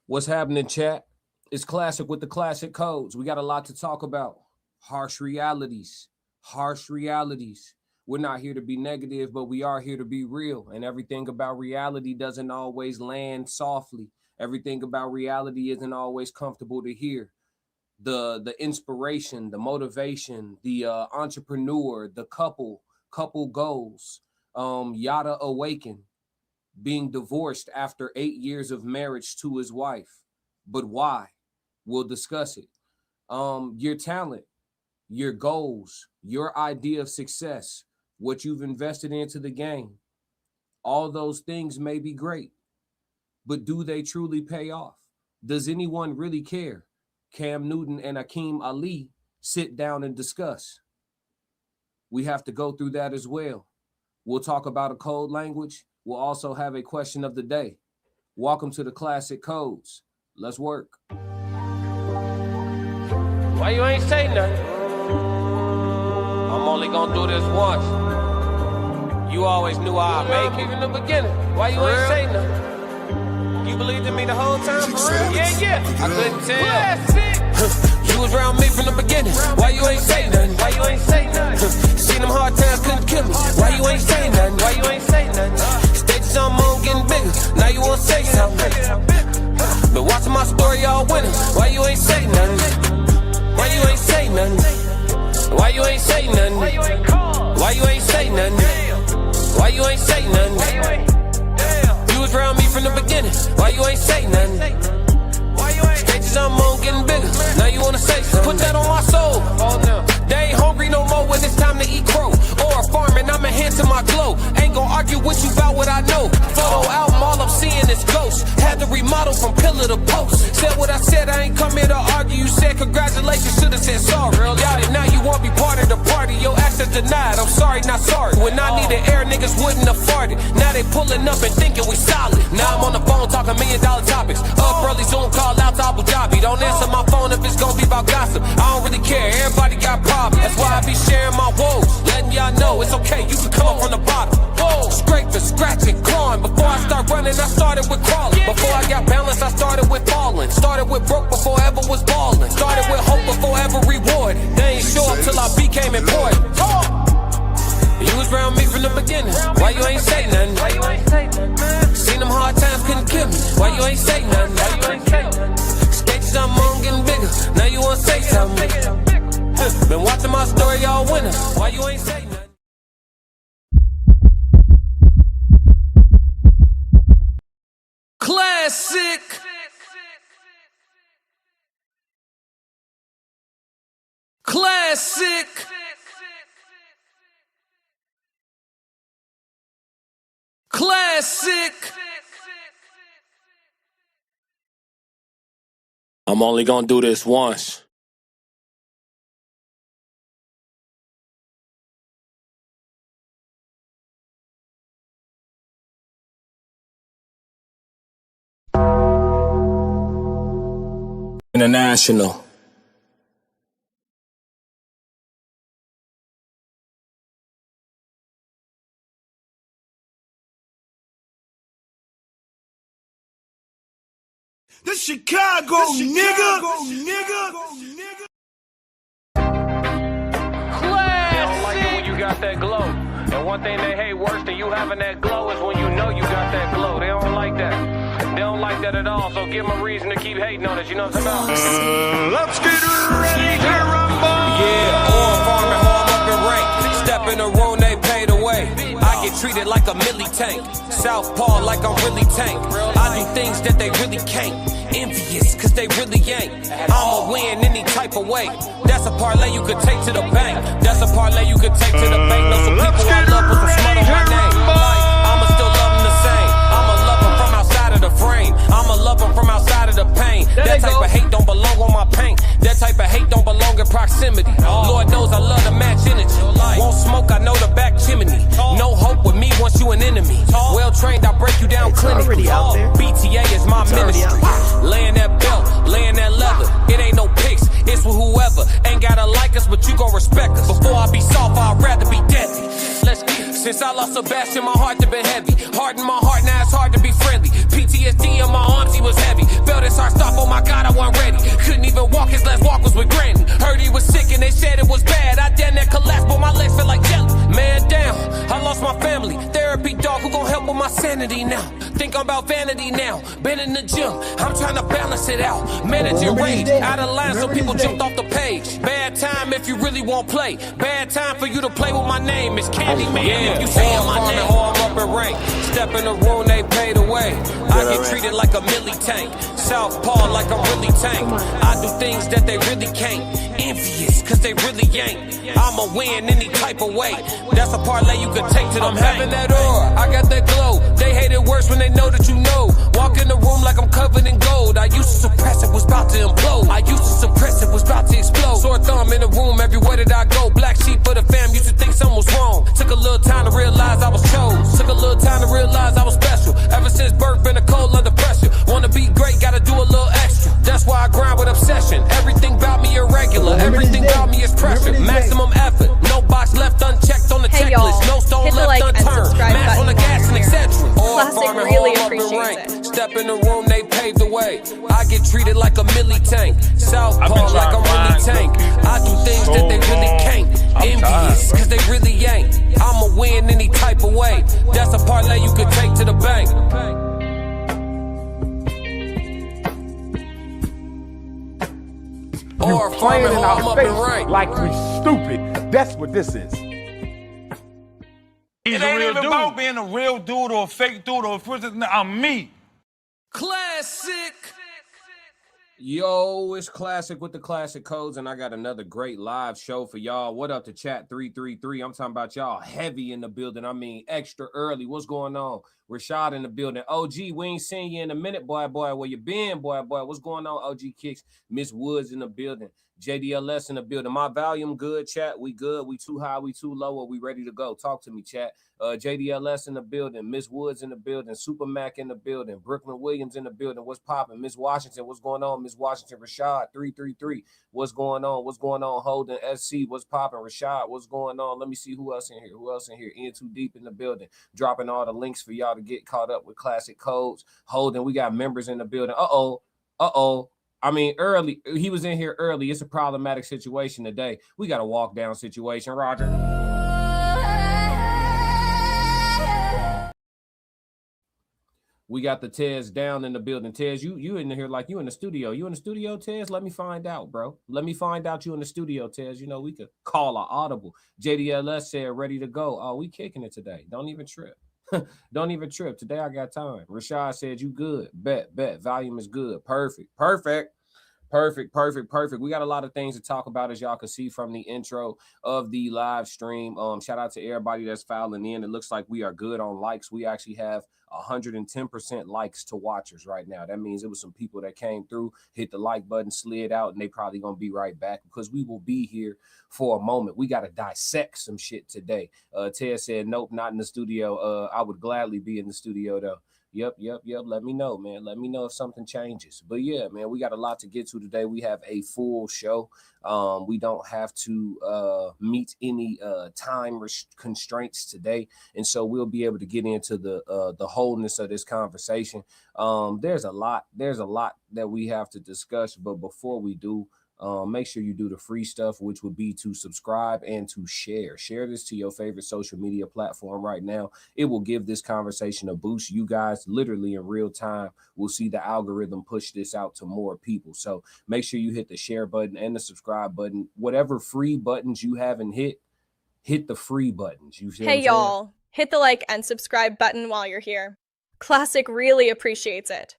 What's happening, chat? It's Classic with the Classic Codes. We got a lot to talk about. Harsh realities. Harsh realities. We're not here to be negative, but we are here to be real. And everything about reality doesn't always land softly. Everything about reality isn't always comfortable to hear. The inspiration, the motivation, the entrepreneur, the couple goals, Yada Awaken, being divorced after 8 years of marriage to his wife. But why? We'll discuss it. Your talent, your goals, your idea of success, what you've invested into the game. All those things may be great, but do they truly pay off? Does anyone really care? Cam Newton and Akeem Ali sit down and discuss. We have to go through that as well. We'll talk about a code language. We'll also have a question of the day. Welcome to the Classic Codes. Let's work. Why you ain't say nothing? I'm only gonna do this once. You always knew I'd make it from the beginning. Why you ain't say nothing? You believed in me the whole time, for real? Yeah. I couldn't tell. You was around me from the beginning. Why you ain't say nothing? Why you ain't say nothing? Seen them hard times, couldn't kill me. Why you ain't say nothing? Why you ain't say nothing? Stages on my own getting bigger. Now you wanna say something. Been watching my story all winter. Why you ain't say nothing? Why you ain't say nothing? Why you ain't say nothing? Why you ain't call? Why you ain't say nothing? Why you ain't say nothing? You was around me from the beginning. Why you ain't say nothing? Stages on my own getting bigger. Now you wanna say something? Put that on my soul. Oh no. They ain't hungry no more when it's time to eat crow. Or farming, I'm enhancing my glow. Ain't gon' argue with you about what I know. Photo album, all I'm seeing is ghosts. Had to remodel from pillar to post. Said what I said, I ain't come here to argue. You said congratulations, should've said sorry. Got it, now you won't be part of the party. Your access denied, I'm sorry, not sorry. When I needed air, niggas wouldn't afford it. Now they pulling up and thinking we solid. Now I'm on the phone talking $1 million topics. Up early, Zoom call out to Abu Dhabi. Don't answer my phone if it's gon' be about gossip. I don't really care, everybody got problems. That's why I be sharing my woes, letting y'all know it's okay, you can come up from the bottom. Whoa. Scraping, scratching, clawing. Before I start running, I started with crawling. Before I got balance, I started with falling. Started with broke before ever was balling. Started with hope before ever rewarded. They ain't show up till I became important. You was around me from the beginning. Why you ain't say nothing? Why you ain't say nothing? Seen them hard times, couldn't kill me. Why you ain't say nothing? Why you ain't say nothing? Stages I'm on getting bigger. Now you wanna say something? Been watching my story all winter. Why you ain't say nothing? Classic. Classic. Classic. I'm only gonna do this once. International. The Chicago, nigga. Got that glow. And one thing they hate worse than you having that glow is when you know you got that glow. They don't like that. They don't like that at all. So give them a reason to keep hating on it. You know what I'm talking about? Let's get ready to rumble. Yeah, or farming home up in rank. Step in the room, they paid away. I get treated like a milli tank. Southpaw like I'm really tank. I do things that they really can't. Envious, cause they really ain't. I'ma win any type of way. That's a parlay you could take to the bank. That's a parlay you could take to the bank. Know some people I love with some smut on my name. I'ma still love them the same. I'ma love them from outside of the frame. I'ma love them from outside of the pain. That type of hate don't belong on my paint. That type of hate don't belong in proximity. Lord knows I love to match energy. Won't smoke, I know the back chimney. No hope with me once you an enemy. Well trained, I break you down clinically. BTA is my ministry. Laying that belt, laying that leather. It ain't no pics, it's with whoever. Ain't gotta like us, but you gon' respect us. Before I be soft, I'd rather be deadly. Let's get it. Since I lost Sebastian, my heart to been heavy. Heart in my heart, now it's hard to be friendly. PTSD in my arms, he was heavy. Felt it's walk was with Granny. Heard he was sick and they said it was bad. I damn near collapsed, but my legs felt like jelly. Man down, I lost my family. Therapy dog, who gon' help with my sanity now? Think I'm about vanity now. Been in the gym, I'm trying to balance it out. Managing rage, out of line, so people jumped off the page. Bad time if you really won't play. Bad time for you to play with my name. It's Candyman if you saying my name. Or I'm up in rank. Step in the room, they paid away. I get treated like a milli tank. Southpaw like I'm really tank. I do things that they really can't. Envious, cause they really ain't. I'ma win any type of way. That's a parlay you could take to them. I'm having that aura, I got that glow. They hate it worse when they know that you know. Walk in the room like I'm covered in gold. I used to suppress it, was about to implode. I used to suppress it, was about to explode. Sore thumb in the room everywhere that I go. Black sheep for the fam, used to think something was wrong. Took a little time to realize I was chose. Took a little time to realize I was special. Ever since birth, been a cold under pressure. Wanna be great, gotta do a little extra. That's why I grind with obsession. Everything about me irregular. Everything about me is pressure. Maximum effort. No box left unchecked on the checklist. No stone left unturned. Mass on the gas and etc. Classic really appreciates it. Step in the room, they paved the way. I get treated like a milli tank. Southpaw like I'm really tank. I do things that they really can't. Envious, cause they really ain't. I'ma win any type of way. That's a parlay you could take to the bank. Or Playing in I'm our up in face rank. like we stupid. That's what this is. It ain't even about being a real dude or a fake dude or a person. I'm me. Classic. Yo, it's Classic with the classic codes, and I got another great live show for y'all. What up to chat 333? I'm talking about y'all heavy in the building. I mean, extra early. What's going on? Rashad in the building. OG, we ain't seen you in a minute, boy. Where you been, boy? What's going on? OG Kicks. Miss Woods in the building. JDLS in the building. My volume good, chat. We good. We too high. We too low. Or we ready to go? Talk to me, chat. JDLS in the building. Miss Woods in the building. Super Mac in the building. Brooklyn Williams in the building. What's popping? Miss Washington. What's going on? Miss Washington. Rashad 333. What's going on? What's going on? Holden SC. What's popping? Rashad. What's going on? Let me see who else in here. Who else in here? In Too Deep in the building. Dropping all the links for y'all to get caught up with classic codes. Holden. We got members in the building. I mean, early. He was in here early. It's a problematic situation today. We got a walk down situation. Roger. We got the Tez down in the building. Tez, you in here like you in the studio. You in the studio, Tez? Let me find out, bro. Let me find out you in the studio, Tez. You know, we could call an audible. JDLS said ready to go. Oh, we kicking it today. Don't even trip. Don't even trip. Today I got time. Rashad said you good. Bet. Volume is good. Perfect. We got a lot of things to talk about, as y'all can see from the intro of the live stream. Shout out to everybody that's filing in. It looks like we are good on likes. We actually have 110% likes to watchers right now. That means it was some people that came through, hit the like button, slid out, and they probably gonna be right back because we will be here for a moment. We got to dissect some shit today. Ted said, nope, not in the studio. I would gladly be in the studio though. Yep. Let me know, man. Let me know if something changes. But yeah, man, we got a lot to get to today. We have a full show. We don't have to meet any time constraints today, and so we'll be able to get into the wholeness of this conversation. There's a lot that we have to discuss, but before we do, make sure you do the free stuff, which would be to subscribe and to share. Share this to your favorite social media platform right now. It will give this conversation a boost. You guys literally in real time will see the algorithm push this out to more people. So make sure you hit the share button and the subscribe button. Whatever free buttons you haven't hit the free buttons. You see? Hey, y'all, hit the like and subscribe button while you're here. Classic really appreciates it.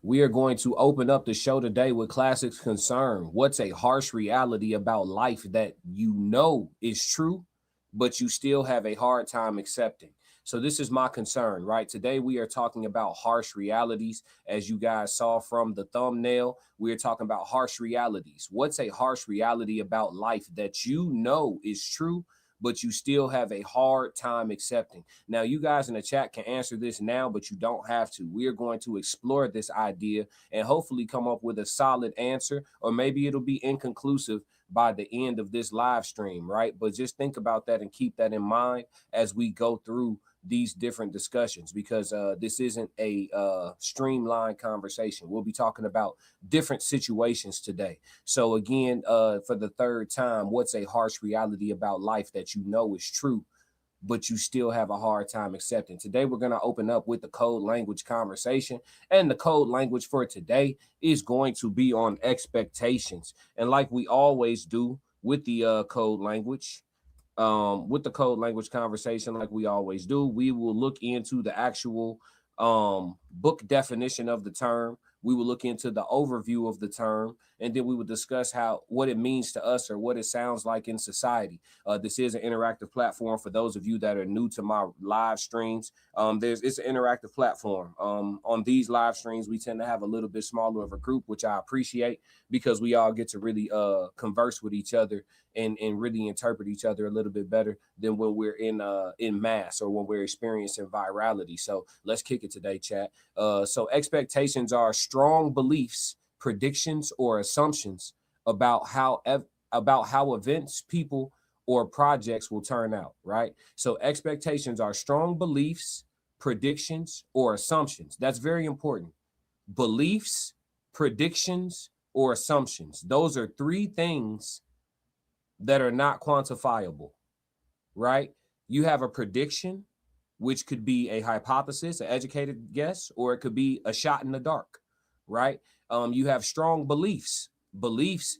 We are going to open up the show today with Classic's concern. What's a harsh reality about life that you know is true, but you still have a hard time accepting? So this is my concern, right? Today we are talking about harsh realities. As you guys saw from the thumbnail, we are talking about harsh realities. What's a harsh reality about life that you know is true, but you still have a hard time accepting? Now, you guys in the chat can answer this now, but you don't have to. We are going to explore this idea and hopefully come up with a solid answer, or maybe it'll be inconclusive by the end of this live stream, right? But just think about that and keep that in mind as we go through these different discussions, because this isn't a streamlined conversation. We'll be talking about different situations today. So again, for the third time, what's a harsh reality about life that you know is true, but you still have a hard time accepting? Today, we're going to open up with the code language conversation. And the code language for today is going to be on expectations. And like we always do with the code language, with the code language conversation, like we always do, we will look into the actual book definition of the term. We will look into the overview of the term, and then we will discuss what it means to us, or what it sounds like in society. This is an interactive platform. For those of you that are new to my live streams, it's an interactive platform. On these live streams, we tend to have a little bit smaller of a group, which I appreciate, because we all get to really converse with each other and really interpret each other a little bit better than when we're in mass, or when we're experiencing virality. So let's kick it today, chat. So expectations are strong beliefs, predictions, or assumptions about how events, people, or projects will turn out, right? So expectations are strong beliefs, predictions, or assumptions. That's very important. Beliefs, predictions, or assumptions. Those are three things that are not quantifiable, right? You have a prediction, which could be a hypothesis, an educated guess, or it could be a shot in the dark, right? You have strong beliefs. Beliefs,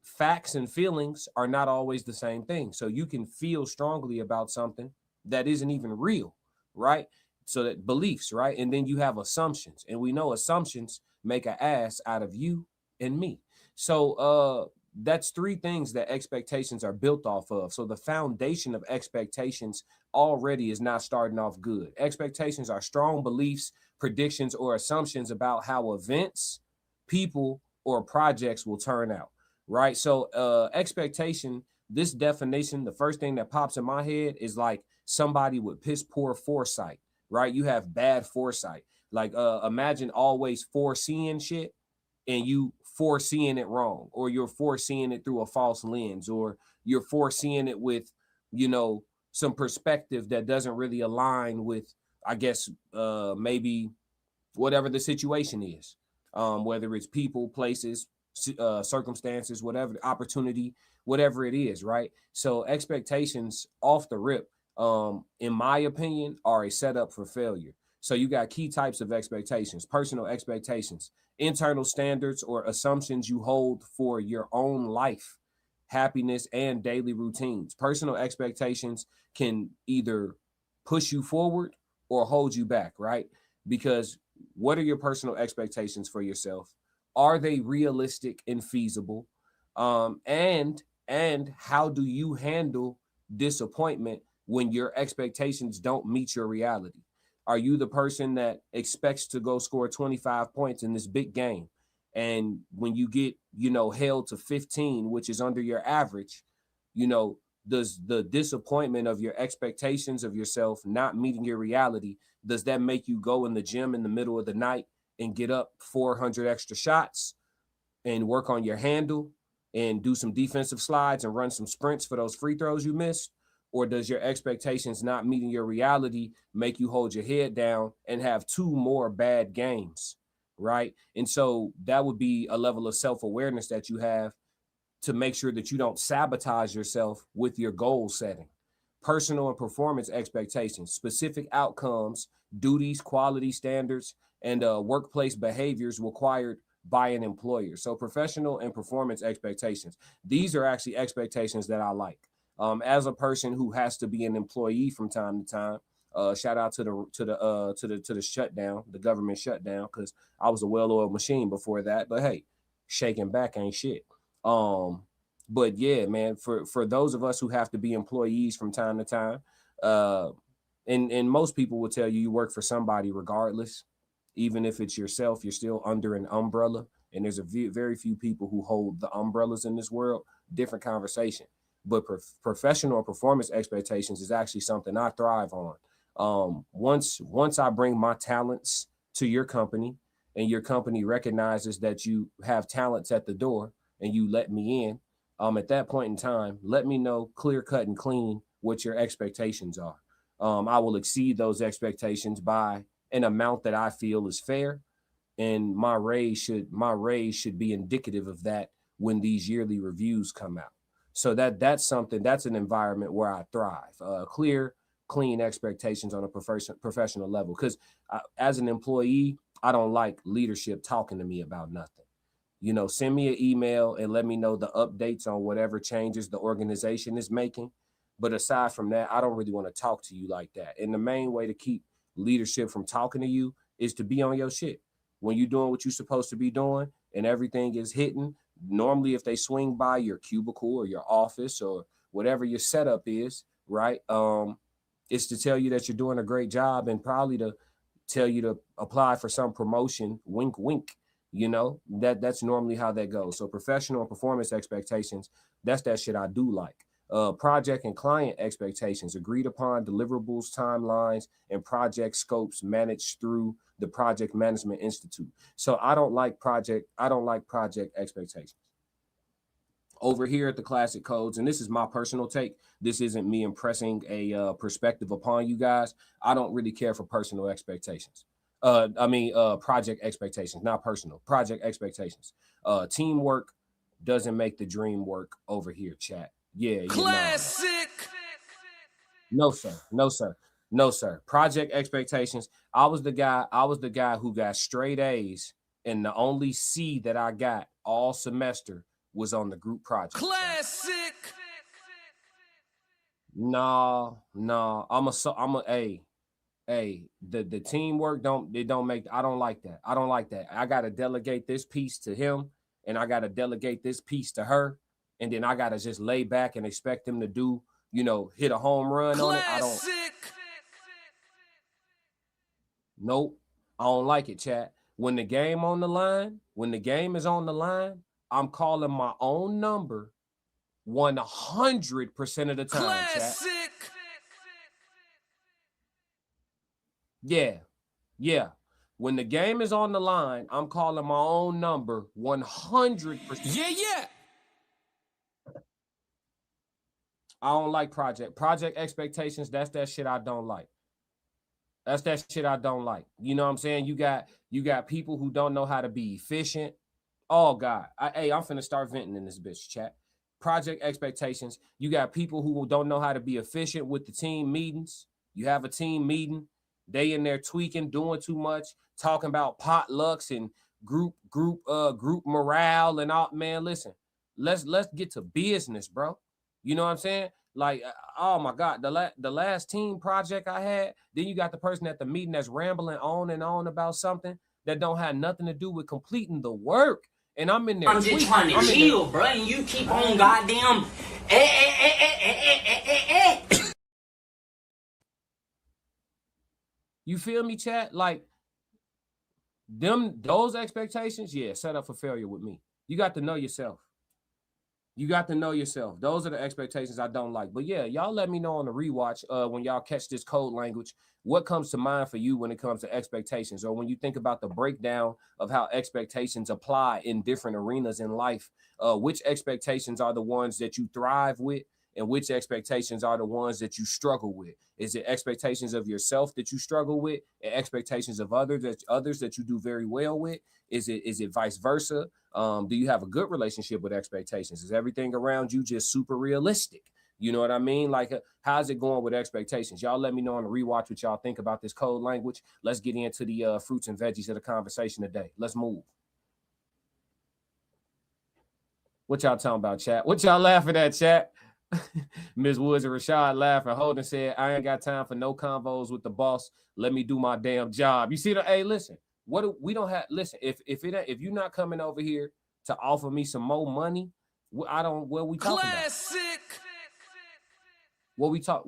facts, and feelings are not always the same thing. So you can feel strongly about something that isn't even real, right? So that beliefs, right? And then you have assumptions, and we know assumptions make an ass out of you and me. So that's three things that expectations are built off of. So the foundation of expectations already is not starting off good. Expectations are strong beliefs, predictions, or assumptions about how events, people, or projects will turn out, right? So expectation, this definition, the first thing that pops in my head is like somebody with piss poor foresight, right? You have bad foresight. Like imagine always foreseeing shit, and you foreseeing it wrong, or you're foreseeing it through a false lens, or you're foreseeing it with, some perspective that doesn't really align with, I guess, maybe whatever the situation is, whether it's people, places, circumstances, whatever, opportunity, whatever it is, right? So expectations off the rip, in my opinion, are a setup for failure. So you got key types of expectations: personal expectations, internal standards or assumptions you hold for your own life, happiness, and daily routines. Personal expectations can either push you forward or hold you back, right? Because what are your personal expectations for yourself? Are they realistic and feasible? And how do you handle disappointment when your expectations don't meet your reality? Are you the person that expects to go score 25 points in this big game, and when you get, held to 15, which is under your average, does the disappointment of your expectations of yourself not meeting your reality, does that make you go in the gym in the middle of the night and get up 400 extra shots and work on your handle and do some defensive slides and run some sprints for those free throws you missed? Or does your expectations not meeting your reality make you hold your head down and have two more bad games, right? And so that would be a level of self-awareness that you have to make sure that you don't sabotage yourself with your goal setting. Personal and performance expectations, specific outcomes, duties, quality standards, and workplace behaviors required by an employer. So professional and performance expectations. These are actually expectations that I like. As a person who has to be an employee from time to time, shout out to the shutdown, the government shutdown, because I was a well-oiled machine before that. But hey, shaking back ain't shit. But yeah, man, for those of us who have to be employees from time to time, and most people will tell you work for somebody regardless. Even if it's yourself, you're still under an umbrella. And there's very few people who hold the umbrellas in this world. Different conversation. But professional performance expectations is actually something I thrive on. Once I bring my talents to your company, and your company recognizes that you have talents at the door and you let me in, at that point in time, let me know clear cut and clean what your expectations are. I will exceed those expectations by an amount that I feel is fair, and my raise should be indicative of that when these yearly reviews come out. So that's an environment where I thrive. Clean expectations on a professional level. Because as an employee, I don't like leadership talking to me about nothing. Send me an email and let me know the updates on whatever changes the organization is making. But aside from that, I don't really want to talk to you like that. And the main way to keep leadership from talking to you is to be on your shit. When you're doing what you're supposed to be doing and everything is hitting, normally if they swing by your cubicle or your office or whatever your setup is, right? It's to tell you that you're doing a great job and probably to tell you to apply for some promotion, wink, wink. That's normally how that goes. So professional and performance expectations, that's that shit I do like. Project and client expectations, agreed upon deliverables, timelines, and project scopes managed through the Project Management Institute. So I don't like project expectations. Over here at the Classic Codes, and this is my personal take, this isn't me impressing a perspective upon you guys. I don't really care for personal expectations. Project expectations, not personal. Project expectations. Teamwork doesn't make the dream work over here, chat. Yeah. Classic. No, sir. No, sir. No, sir. Project expectations. I was the guy who got straight A's, and the only C that I got all semester was on the group project. Classic. No. The teamwork don't make. I don't like that. I gotta delegate this piece to him, and I gotta delegate this piece to her, and then I gotta just lay back and expect them to do, hit a home run Classic. on it. I don't. Nope, I don't like it, chat. When the game is on the line, I'm calling my own number 100% of the time, Classic. chat. Yeah. When the game is on the line, I'm calling my own number 100%. Yeah. I don't like project expectations. That's that shit I don't like. You know what I'm saying? You got people who don't know how to be efficient. Oh God. I'm finna start venting in this bitch, chat. Project expectations. You got people who don't know how to be efficient with the team meetings. You have a team meeting. They in there tweaking, doing too much, talking about potlucks and group morale and all. Man, listen, let's get to business, bro. You know what I'm saying? Like, oh my God, the last team project I had, then you got the person at the meeting that's rambling on and on about something that don't have nothing to do with completing the work. And I'm in there. I'm just trying to chill, bro, and you keep on goddamn. You feel me, chat? Like those expectations, yeah, set up for failure with me. You got to know yourself. Those are the expectations I don't like. But yeah, y'all let me know on the rewatch when y'all catch this code language, what comes to mind for you when it comes to expectations, or when you think about the breakdown of how expectations apply in different arenas in life. Which expectations are the ones that you thrive with, and which expectations are the ones that you struggle with? Is it expectations of yourself that you struggle with, and expectations of others that you do very well with? Is it vice versa? Do you have a good relationship with expectations? Is everything around you just super realistic? You know what I mean? Like, how's it going with expectations? Y'all let me know on the rewatch what y'all think about this code language. Let's get into the fruits and veggies of the conversation today. Let's move. What y'all talking about, chat? What y'all laughing at, chat? Ms. Woods and Rashad laughing. Holden said, I ain't got time for no convos with the boss. Let me do my damn job. You see the, hey, listen, if you're not coming over here to offer me some more money, what we talking Classic. about?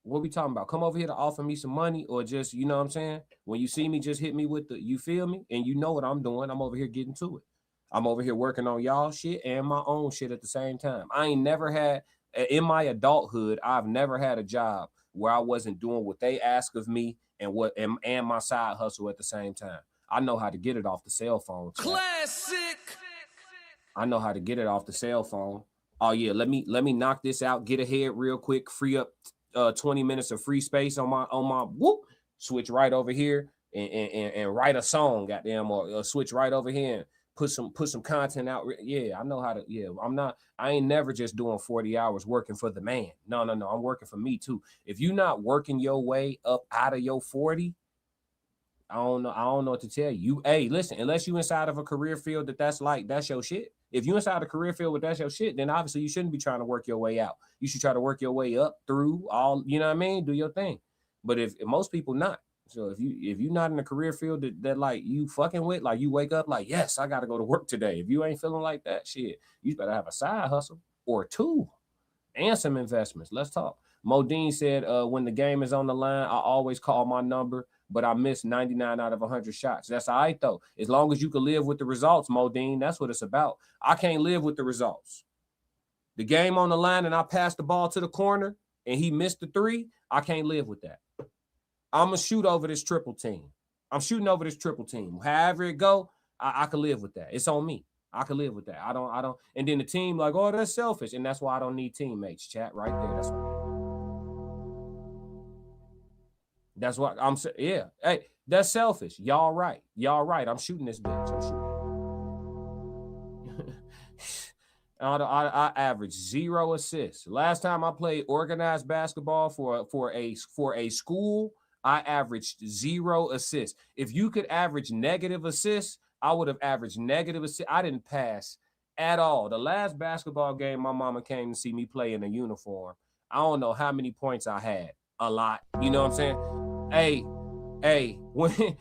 What we talking about? Come over here to offer me some money, or just, you know what I'm saying? When you see me, just hit me with the, you feel me? And you know what I'm doing. I'm over here getting to it. I'm over here working on y'all shit and my own shit at the same time. I ain't never had, in my adulthood, I've never had a job where I wasn't doing what they ask of me and my side hustle at the same time. I know how to get it off the cell phone. Classic. I know how to get it off the cell phone. Oh yeah, let me knock this out, get ahead real quick, free up 20 minutes of free space on my whoop, switch right over here and write a song, goddamn, or switch right over here and put some content out. Yeah, I know how to. Yeah, I ain't never just doing 40 hours working for the man. No, I'm working for me too. If you're not working your way up out of your 40, I don't know what to tell you. Hey, listen, unless you inside of a career field that's your shit. If you inside a career field with that's your shit, then obviously you shouldn't be trying to work your way out. You should try to work your way up through all, you know what I mean? Do your thing. But if most people not. So if you're not in a career field that like you fucking with, like you wake up like, yes, I got to go to work today. If you ain't feeling like that shit, you better have a side hustle or two and some investments. Let's talk. Modine said, when the game is on the line, I always call my number, but I missed 99 out of 100 shots. That's all right, though. As long as you can live with the results, Modine, that's what it's about. I can't live with the results. The game on the line and I passed the ball to the corner and he missed the three, I can't live with that. I'm going to shoot over this triple team. I'm shooting over this triple team. However it go, I can live with that. It's on me. I can live with that. I don't. And then the team like, oh, that's selfish. And that's why I don't need teammates, chat, right there. That's what I'm saying. Yeah. Hey, that's selfish. Y'all right. I'm shooting this bitch. I'm shooting. I averaged 0 assists. Last time I played organized basketball for a school, I averaged 0 assists. If you could average negative assists, I would have averaged negative assists. I didn't pass at all. The last basketball game my mama came to see me play in a uniform, I don't know how many points I had. A lot. You know what I'm saying? Hey, when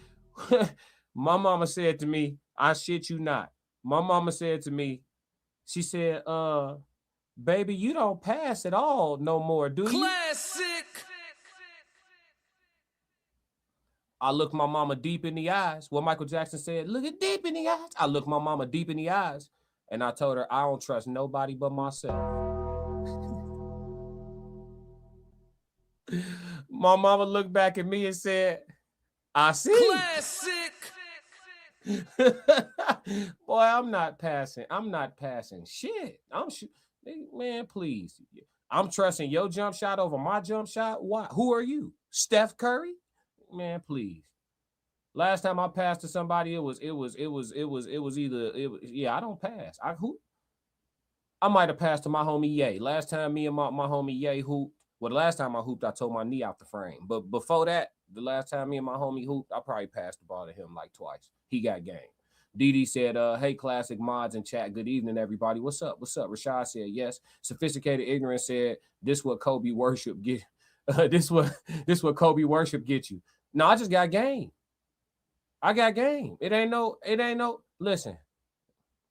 my mama said to me, I shit you not. My mama said to me, she said, baby, you don't pass at all no more, do you? Classic. I looked my mama deep in the eyes. What Michael Jackson said, look it deep in the eyes. I looked my mama deep in the eyes and I told her, I don't trust nobody but myself. My mama looked back at me and said, I see. Classic. Boy, I'm not passing shit. Man, please. I'm trusting your jump shot over my jump shot. Why? Who are you? Steph Curry? Man, please. Last time I passed to somebody, I don't pass. I might have passed to my homie Ye. Last time me and my homie Ye hooped. Well, the last time I hooped, I tore my knee out the frame. But before that, the last time me and my homie hooped, I probably passed the ball to him like twice. He got game. Didi said, hey, classic mods in chat. Good evening, everybody. What's up? Rashad said, yes. Sophisticated Ignorance said, this what Kobe worship get. This what Kobe worship get you. No, I just got game. I got game. It ain't no, listen.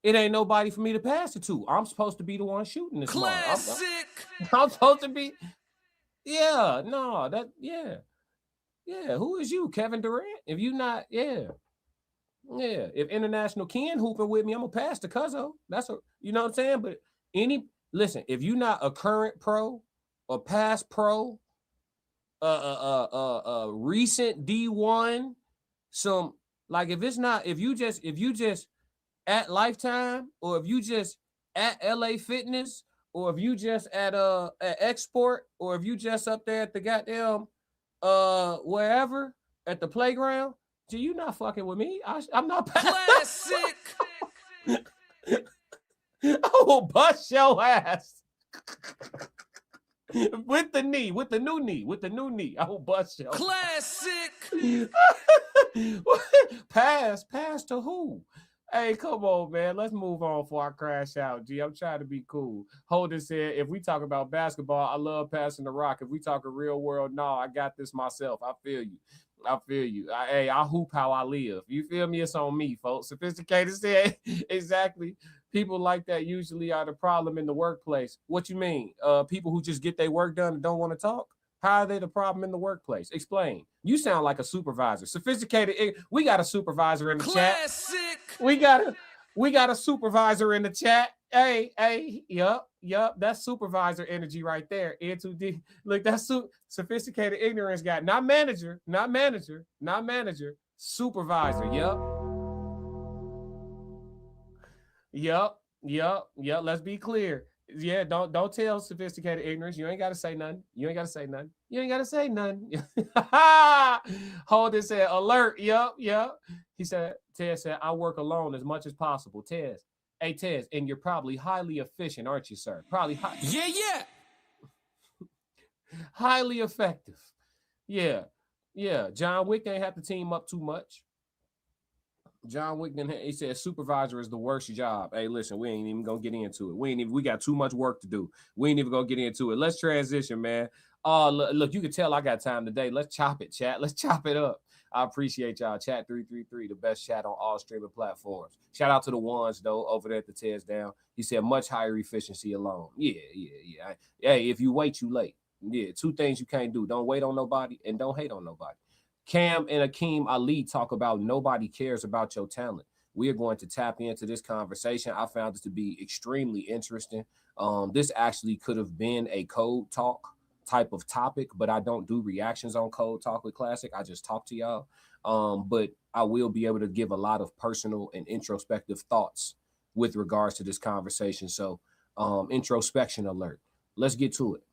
It ain't nobody for me to pass it to. I'm supposed to be the one shooting this. Classic. I'm supposed to be. Yeah, no, who is you, Kevin Durant? If you not, yeah. If International Ken hooping with me, I'm gonna pass to Cuzzo. That's you know what I'm saying? But listen, if you not a current pro or past pro, recent D1, some like if you just at Lifetime, or if you just at LA Fitness, or if you just at Export, or if you just up there at the goddamn wherever at the playground, gee, you not fucking with me. I'm not classic. I will bust your ass with the new knee. I will bust your classic. Pass to who? Hey, come on, man. Let's move on before I crash out. G, I'm trying to be cool. Holden said, if we talk about basketball, I love passing the rock. If we talk a real world, no, I got this myself. I feel you. I hoop how I live. You feel me? It's on me, folks. Sophisticated said, exactly. People like that usually are the problem in the workplace. What you mean? People who just get their work done and don't want to talk? How are they the problem in the workplace? Explain. You sound like a supervisor. Sophisticated. We got a supervisor in the classic. Chat. We got a supervisor in the chat. Hey, yup. That's supervisor energy right there. N2D. Look, that's Sophisticated Ignorance guy. Not manager. Supervisor. Yup. Let's be clear. Yeah, don't tell sophisticated ignorance. You ain't gotta say nothing. You ain't gotta say nothing. You ain't gotta say nothing. Hold it, said alert. Yep. He said, Ted said, I work alone as much as possible. Ted. Hey, Ted, and you're probably highly efficient, aren't you, sir? Probably Yeah. highly effective. Yeah. John Wick ain't have to team up too much. John Wick, he said, supervisor is the worst job. Hey, listen, we ain't even gonna get into it. We got too much work to do. We ain't even gonna get into it. Let's transition, man. Look, you can tell I got time today. Let's chop it, chat. Let's chop it up. I appreciate y'all. Chat 333, the best chat on all streaming platforms. Shout out to the ones though over there at the Tears Down. He said much higher efficiency alone. Yeah. Hey, if you wait, you late. Yeah, two things you can't do. Don't wait on nobody and don't hate on nobody. Cam and Akeem Ali talk about nobody cares about your talent. We are going to tap into this conversation. I found it to be extremely interesting. This actually could have been a code talk type of topic, but I don't do reactions on Code Talk with Classic. I just talk to y'all. But I will be able to give a lot of personal and introspective thoughts with regards to this conversation. So introspection alert. Let's get to it.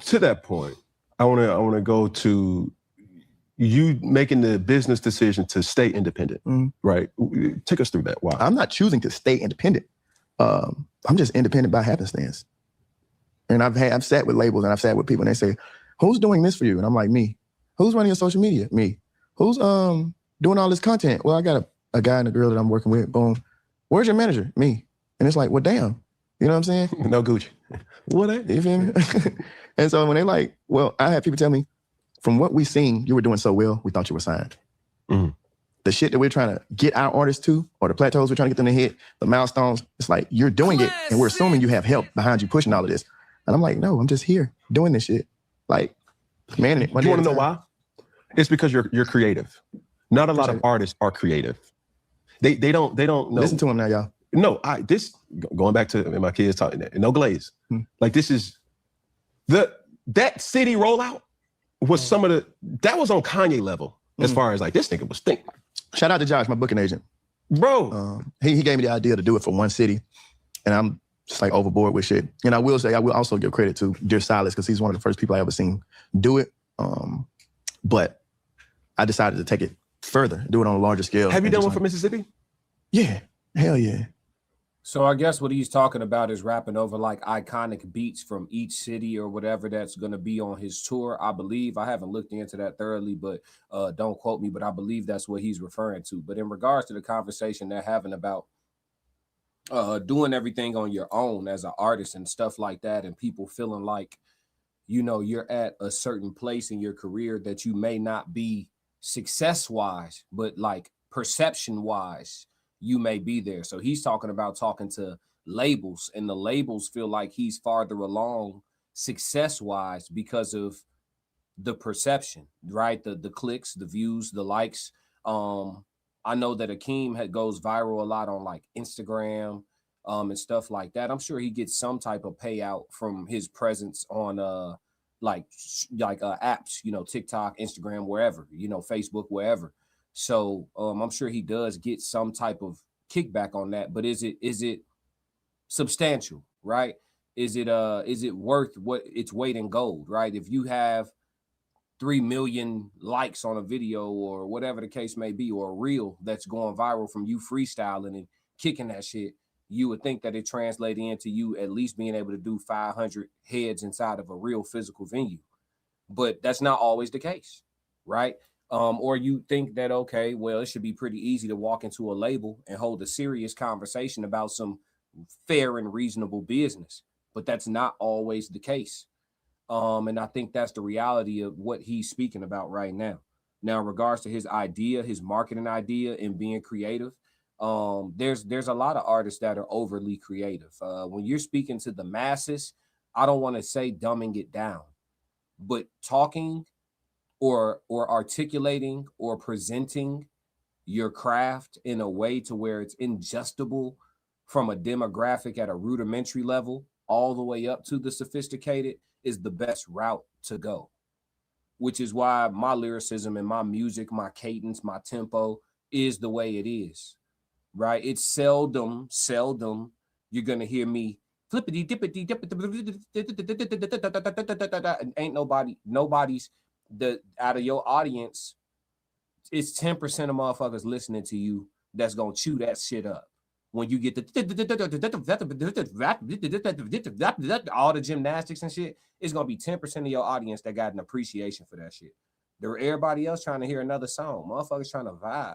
To that point, I want to go to you making the business decision to stay independent, right? Take us through that. Wow. I'm not choosing to stay independent. I'm just independent by happenstance. And I've sat with labels and I've sat with people and they say, who's doing this for you? And I'm like, me. Who's running your social media? Me. Who's doing all this content? Well, I got a guy and a girl that I'm working with. Boom. Where's your manager? Me. And it's like, well, damn. You know what I'm saying? No Gucci. What? You feel me? And so when they like, well, I had people tell me, from what we seen, you were doing so well, we thought you were signed. Mm-hmm. The shit that we're trying to get our artists to, or the plateaus we're trying to get them to hit, the milestones, it's like, you're doing it, and we're assuming you have help behind you pushing all of this. And I'm like, no, I'm just here doing this shit. Like, man, you want to know why? It's because you're creative. Not a lot of artists are creative. They don't know. Listen to them now, y'all. No, going back to my kids talking, no glaze. Like this is that city rollout was that was on Kanye level as far as like this nigga was thinking. Shout out to Josh, my booking agent. Bro. He gave me the idea to do it for one city, and I'm just like overboard with shit. And I will say, I will also give credit to Dear Silas, because he's one of the first people I ever seen do it. But I decided to take it further, do it on a larger scale. Have you done one for Mississippi? Yeah, hell yeah. So I guess what he's talking about is rapping over like iconic beats from each city or whatever that's going to be on his tour. I believe, I haven't looked into that thoroughly, but don't quote me, but I believe that's what he's referring to. But in regards to the conversation they're having about doing everything on your own as an artist and stuff like that, and people feeling like, you know, you're at a certain place in your career that you may not be success-wise, but like perception-wise, you may be there. So he's talking to labels, and the labels feel like he's farther along success-wise because of the perception, right? The clicks, the views, the likes. I know that Akeem goes viral a lot on like Instagram and stuff like that. I'm sure he gets some type of payout from his presence on like apps, you know, TikTok, Instagram, wherever, you know, Facebook, wherever. So I'm sure he does get some type of kickback on that, but is it substantial, right? Is it worth what its weight in gold, right? If you have 3 million likes on a video or whatever the case may be, or a reel that's going viral from you freestyling and kicking that shit, you would think that it translated into you at least being able to do 500 heads inside of a real physical venue. But that's not always the case, right? Or you think that, okay, well, it should be pretty easy to walk into a label and hold a serious conversation about some fair and reasonable business, but that's not always the case. And I think that's the reality of what he's speaking about right now. Now, in regards to his idea, his marketing idea and being creative, there's a lot of artists that are overly creative. When you're speaking to the masses, I don't want to say dumbing it down, but talking or articulating or presenting your craft in a way to where it's ingestible from a demographic at a rudimentary level all the way up to the sophisticated is the best route to go, which is why my lyricism and my music, my cadence, my tempo is the way it is, right? It's seldom you're going to hear me flippity dippity dippity, ain't nobody's out of your audience. It's 10% of motherfuckers listening to you that's gonna chew that shit up. When you get the all the gymnastics and shit, it's gonna be 10% of your audience that got an appreciation for that shit. Everybody else trying to hear another song. Motherfuckers trying to vibe.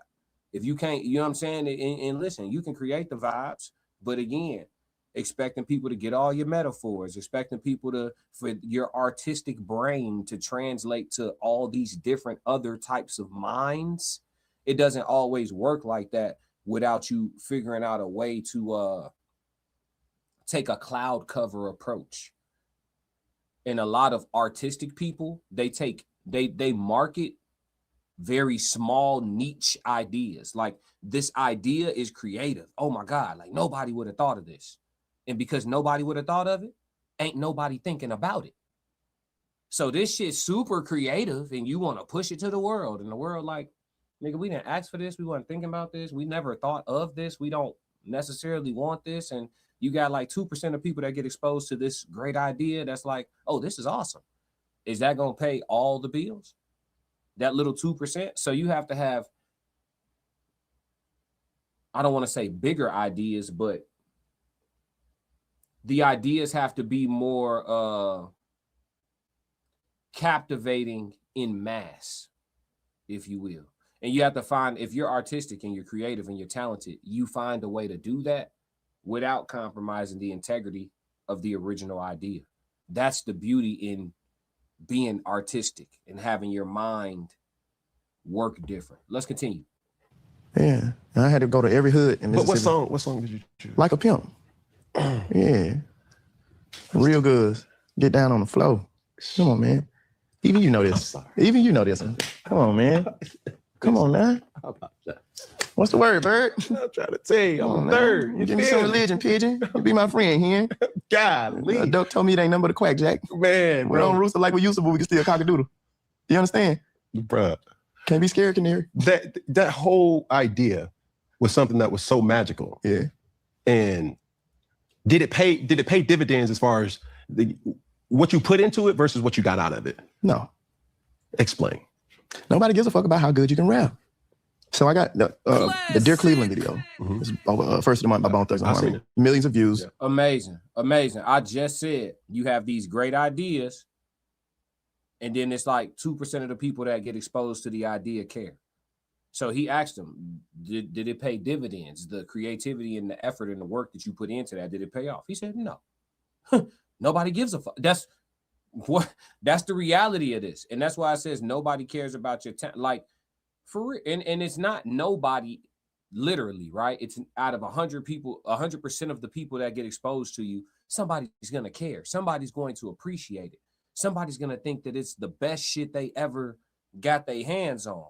If you can't, you know what I'm saying? And listen, you can create the vibes, but again, expecting people to get all your metaphors, expecting people for your artistic brain to translate to all these different other types of minds, it doesn't always work like that without you figuring out a way to take a cloud cover approach. And a lot of artistic people, they market very small niche ideas. Like, this idea is creative. Oh my God, like nobody would have thought of this. And because nobody would have thought of it, ain't nobody thinking about it. So this shit's super creative and you want to push it to the world. And the world like, nigga, we didn't ask for this. We weren't thinking about this. We never thought of this. We don't necessarily want this. And you got like 2% of people that get exposed to this great idea that's like, oh, this is awesome. Is that going to pay all the bills? That little 2%? So you have to have, I don't want to say bigger ideas, but the ideas have to be more captivating in mass, if you will. And you have to find, if you're artistic and you're creative and you're talented, you find a way to do that without compromising the integrity of the original idea. That's the beauty in being artistic and having your mind work different. Let's continue. Yeah, and I had to go to every hood in Mississippi. But what song did you choose? Like a Pimp. Yeah. Real good. Get down on the floor. Come on, man. Even you know this. Even you know this one. Come on, man. Come on, man. What's the word, Bird? I'm trying to tell you, I'm on, third. You give me some religion, Pigeon. You be my friend here. Golly. Dope told me it ain't nothing but a quack, Jack. Man, we don't rooster like we used to, but we can still cock-a-doodle. You understand? Bruh. Can't be scared, Canary. That whole idea was something that was so magical. Yeah. And did it pay dividends as far as what you put into it versus what you got out of it? No. Explain. Nobody gives a fuck about how good you can rap. So I got the Dear Cleveland video. It's first of the month by Bone Thugs and Harmony. Millions of views. Yeah. Amazing. I just said you have these great ideas, and then it's like 2% of the people that get exposed to the idea care. So he asked him, did it pay dividends? The creativity and the effort and the work that you put into that, did it pay off? He said, no. Nobody gives a fuck. That's the reality of this. And that's why it says nobody cares about your talent. Like, for real. And it's not nobody literally, right? It's out of 100 people, 100% of the people that get exposed to you, somebody's going to care. Somebody's going to appreciate it. Somebody's going to think that it's the best shit they ever got their hands on.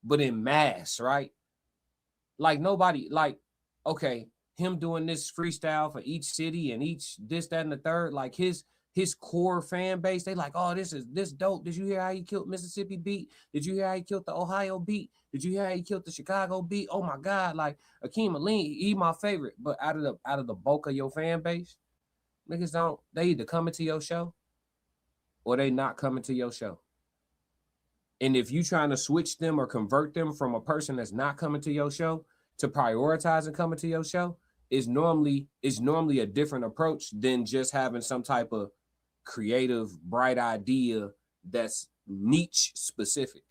But in mass, right? Like nobody, like, okay, him doing this freestyle for each city and each this, that, and the third, like his core fan base, they like, oh, this dope. Did you hear how he killed Mississippi beat? Did you hear how he killed the Ohio beat? Did you hear how he killed the Chicago beat? Oh my God, like Akeem Ali, he my favorite. But out of the bulk of your fan base, niggas they either coming to your show or they not coming to your show. And if you trying to switch them or convert them from a person that's not coming to your show to prioritizing coming to your show, is normally a different approach than just having some type of creative, bright idea that's niche specific.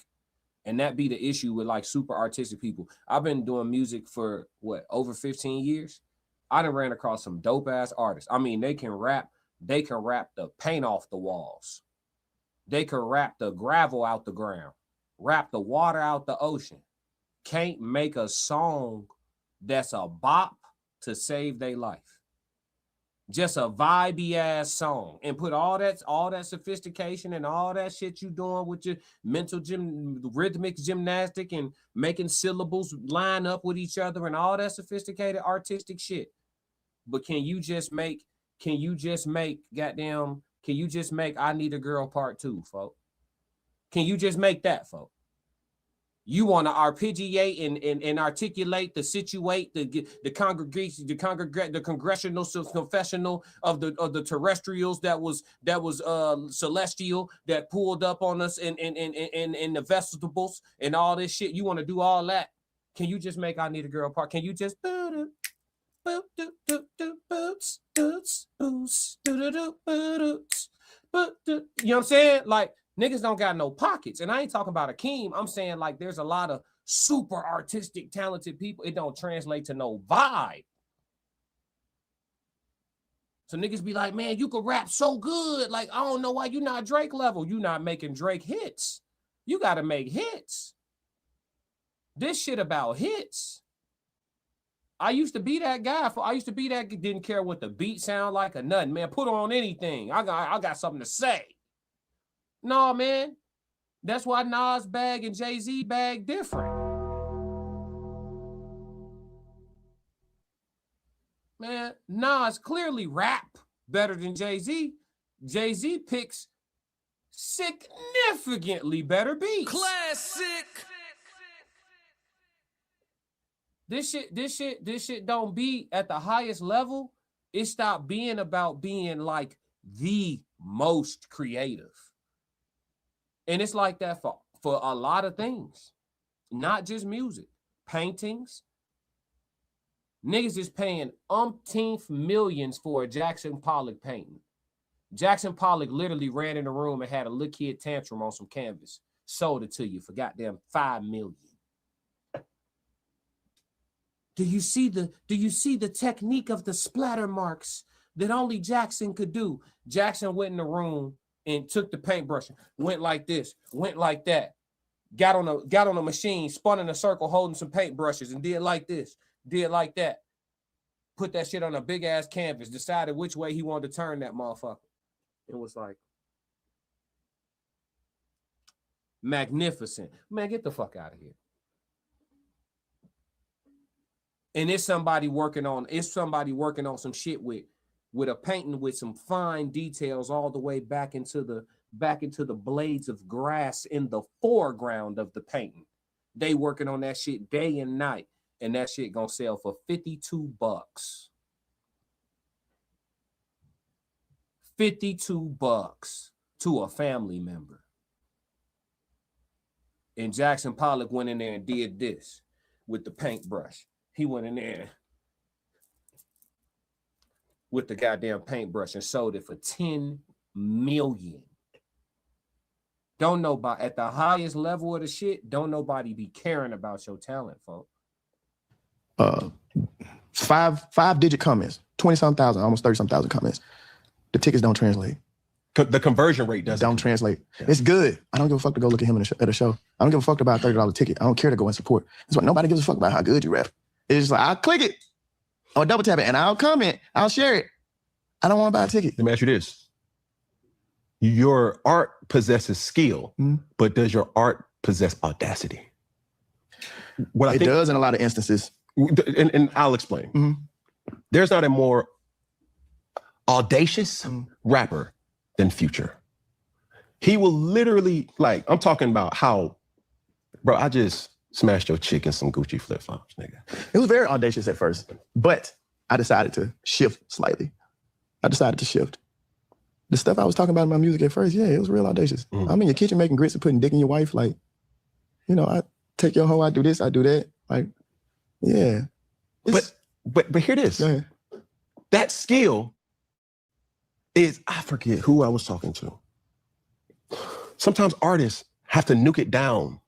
And that be the issue with like super artistic people. I've been doing music for over 15 years. I done ran across some dope ass artists. I mean, they can rap the paint off the walls. They can rap the gravel out the ground, rap the water out the ocean. Can't make a song that's a bop to save their life. Just a vibey ass song, and put all that sophistication and all that shit you doing with your mental rhythmic gymnastic and making syllables line up with each other and all that sophisticated artistic shit. But can you just make I Need a Girl Part 2, folks? Can you just make that, folks? You want to arpeggiate and articulate the situate the congregation, the congressional confessional of the terrestrials that was celestial that pulled up on us in the vegetables and all this shit. You want to do all that? Can you just make I Need a Girl part? Can you just boots boots boots boots you know what I'm saying? Like, niggas don't got no pockets. And I ain't talking about Akeem. I'm saying, like, there's a lot of super artistic, talented people. It don't translate to no vibe. So niggas be like, man, you could rap so good. Like, I don't know why you not Drake level. You not making Drake hits. You got to make hits. This shit about hits. I used to be that guy. Didn't care what the beat sound like or nothing, man. Put on anything. I got something to say. No, man. That's why Nas bag and Jay-Z bag different. Man, Nas clearly rap better than Jay-Z. Jay-Z picks significantly better beats. Classic. This shit don't be at the highest level. It stopped being about being like the most creative. And it's like that for a lot of things, not just music, paintings. Niggas is paying umpteenth millions for a Jackson Pollock painting. Jackson Pollock literally ran in the room and had a little kid tantrum on some canvas. Sold it to you for goddamn $5 million. Do you see the technique of the splatter marks that only Jackson could do? Jackson went in the room and took the paintbrush, went like this, went like that, got on a machine, spun in a circle, holding some paintbrushes, and did like this, did like that. Put that shit on a big ass canvas, decided which way he wanted to turn that motherfucker. It was like magnificent. Man, get the fuck out of here. And it's somebody working on some shit with a painting with some fine details all the way back into the blades of grass in the foreground of the painting. They working on that shit day and night, and that shit gonna sell for $52. $52 to a family member. And Jackson Pollock went in there and did this with the paintbrush. He went in there with the goddamn paintbrush and sold it for $10 million. Don't nobody, at the highest level of the shit, don't nobody be caring about your talent, folks. Five-digit comments, 20-some thousand, almost 30-some thousand comments. The tickets don't translate. The conversion rate doesn't. Don't translate. Yeah. It's good. I don't give a fuck to go look at him at a show. I don't give a fuck about a $30 ticket. I don't care to go and support. That's why nobody gives a fuck about how good you rap. It's just like, I'll click it, or double tap it, and I'll comment, I'll share it. I don't want to buy a ticket. Let me ask you this. Your art possesses skill, but does your art possess audacity? What it does in a lot of instances. And I'll explain. There's not a more audacious rapper than Future. He will literally, like, I'm talking about how, bro, I just smashed your chick in some Gucci flip-flops, nigga. It was very audacious at first, but I decided to shift slightly. The stuff I was talking about in my music at first, yeah, it was real audacious. I'm in your kitchen making grits and putting dick in your wife. Like, you know, I take your hoe, I do this, I do that. Like, yeah. But hear this. That skill is, I forget who I was talking to. Sometimes artists have to nuke it down.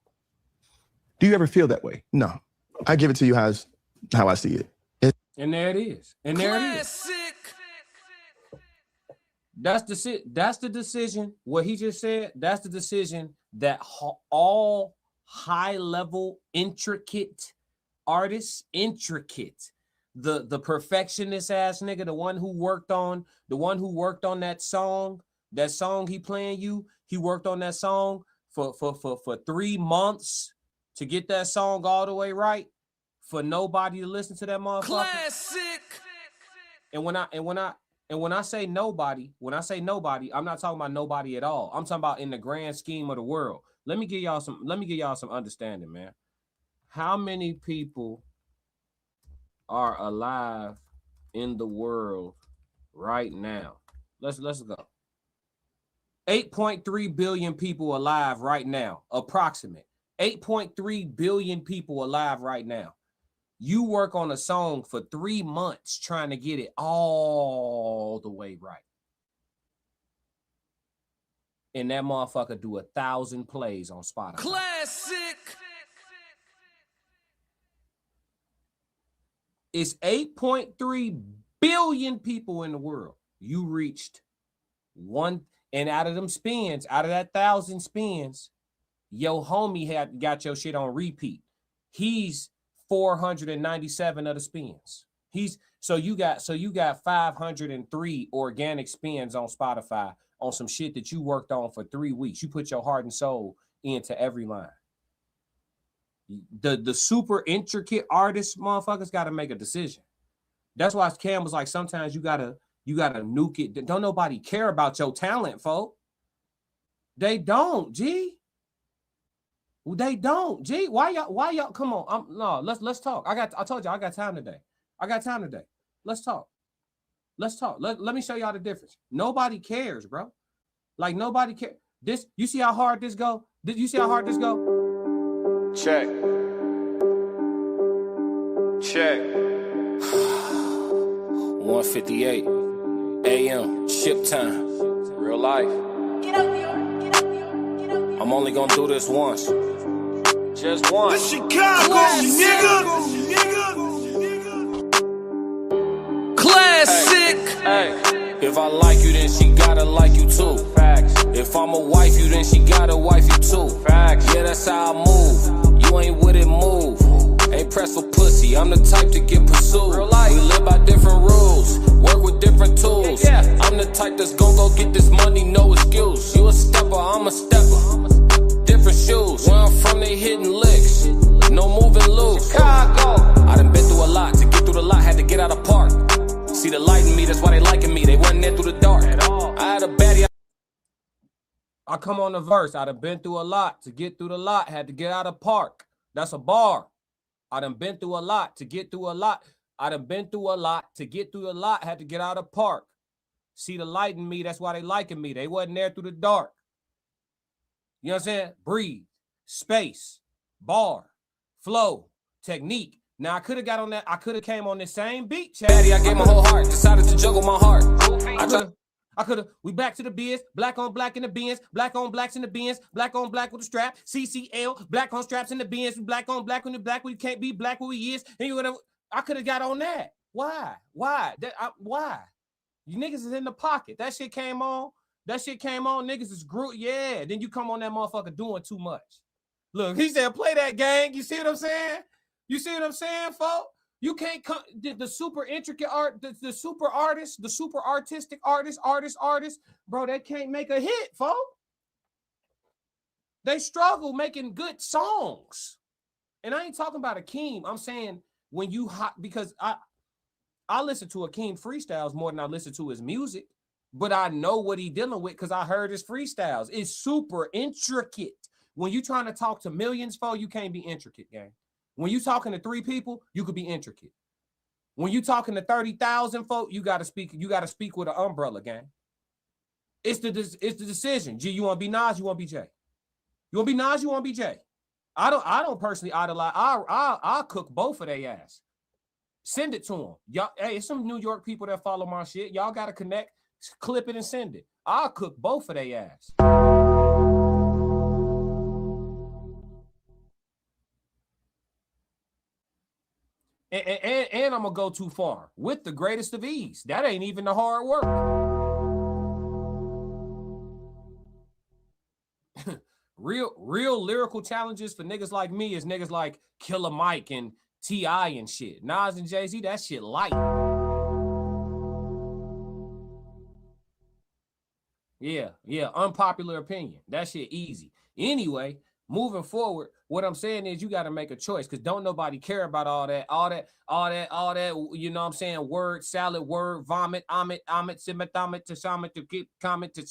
Do you ever feel that way? No. I give it to you how I see it. And there it is. And there it is. That's the decision. What he just said, that's the decision that all high-level, intricate artists, the perfectionist ass nigga, the one who worked on that song he playing you, he worked on that song for 3 months to get that song all the way right, for nobody to listen to that motherfucker. Classic. And when I say nobody, I'm not talking about nobody at all. I'm talking about in the grand scheme of the world. Let me give y'all some understanding, man. How many people are alive in the world right now? Let's go. 8.3 billion people alive right now, approximate. 8.3 billion people alive right now. You work on a song for 3 months trying to get it all the way right. And that motherfucker do 1,000 plays on Spotify. Classic. It's 8.3 billion people in the world. You reached one, and out of them spins, out of that 1,000 spins, your homie had got your shit on repeat. He's 497 of the spins. So you got 503 organic spins on Spotify on some shit that you worked on for 3 weeks. You put your heart and soul into every line. The super intricate artists, motherfuckers, got to make a decision. That's why Cam was like, sometimes you gotta nuke it. Don't nobody care about your talent, folk. They don't, G. They don't, G. Why y'all? Come on, no. Let's talk. I told you I got time today. Let's talk. Let me show y'all the difference. Nobody cares, bro. Like nobody cares. This, you see how hard this go? You see how hard this go? Check. 1:58 a.m. ship time. Real life. I'm only gonna do this once. Just once. This Chicago, nigga. Classic. Hey. If I like you, then she gotta like you too. Facts. If I'm a wife you, then she gotta wife you too. Facts. Yeah, that's how I move. You ain't with it, move. Ain't pressed for pussy. I'm the type to get pursued. Real life. We live by different rules. Work with different tools. Yeah. I'm the type that's gon' go get this money, no excuse. You a stepper, I'm a stepper. Different shoes. Where I'm from, they hitting licks. No moving loose. Chicago. I done been through a lot. To get through the lot, had to get out of park. See the light in me, that's why they liking me. They wasn't there through the dark at all. I had a baddie. I come on the verse. I done been through a lot. To get through the lot, had to get out of park. That's a bar. I done been through a lot. To get through a lot. I done been through a lot. To get through a lot, had to get out of park. See the light in me, that's why they liking me. They wasn't there through the dark. You know what I'm saying? Breathe, space, bar, flow, technique. Now I could have got on that. I could have came on the same beat. Baddie, I gave my whole heart. Decided to juggle my heart. I could have. We back to the biz. Black on black in the bins. Black on blacks in the bins. Black on black with the strap. CCL. Black on straps in the bins. Black on black when the black we can't be black who he is. And you gonna. I could have got on that. Why? Why? Why? You niggas is in the pocket. That shit came on. Niggas is group. Yeah. Then you come on that motherfucker doing too much. Look, he said, play that gang. You see what I'm saying? Folks? You can't come the super intricate art, the super artists, the super artistic artists, bro, they can't make a hit, folks. They struggle making good songs. And I ain't talking about Akeem. I'm saying when you because I listen to Akeem freestyles more than I listen to his music, but I know what he dealing with because I heard his freestyles. It's super intricate. When you trying to talk to millions, folks, you can't be intricate, gang. When you talking to 3 people, you could be intricate. When you talking to 30,000 folk, you gotta speak with an umbrella, gang. It's the decision. G, you want to be Nas, you want to be Jay. You want to be Nas, you want to be Jay. I don't personally idolize. I'll cook both of their ass. Send it to them. Y'all, hey, it's some New York people that follow my shit. Y'all gotta connect, clip it and send it. I'll cook both of their ass. And I'm gonna go too far with the greatest of ease. That ain't even the hard work. real lyrical challenges for niggas like me is niggas like Killer Mike and T.I. and shit. Nas and Jay-Z, that shit light. Yeah, unpopular opinion. That shit easy. Anyway, moving forward, what I'm saying is you got to make a choice, because don't nobody care about all that, you know what I'm saying, word salad, word vomit, simmet, to summit, to keep comment, to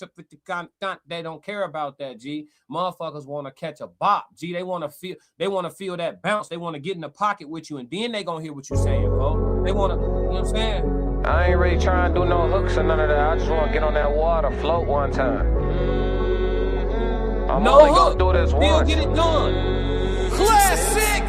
they don't care about that, G. Motherfuckers want to catch a bop, G. They want to feel that bounce. They want to get in the pocket with you, and then they gonna hear what you're saying, folks. They want to, you know what I'm saying? I ain't really trying to do no hooks or none of that. I just want to get on that water, float one time. I'm only gonna do this once. Get it done. Classic!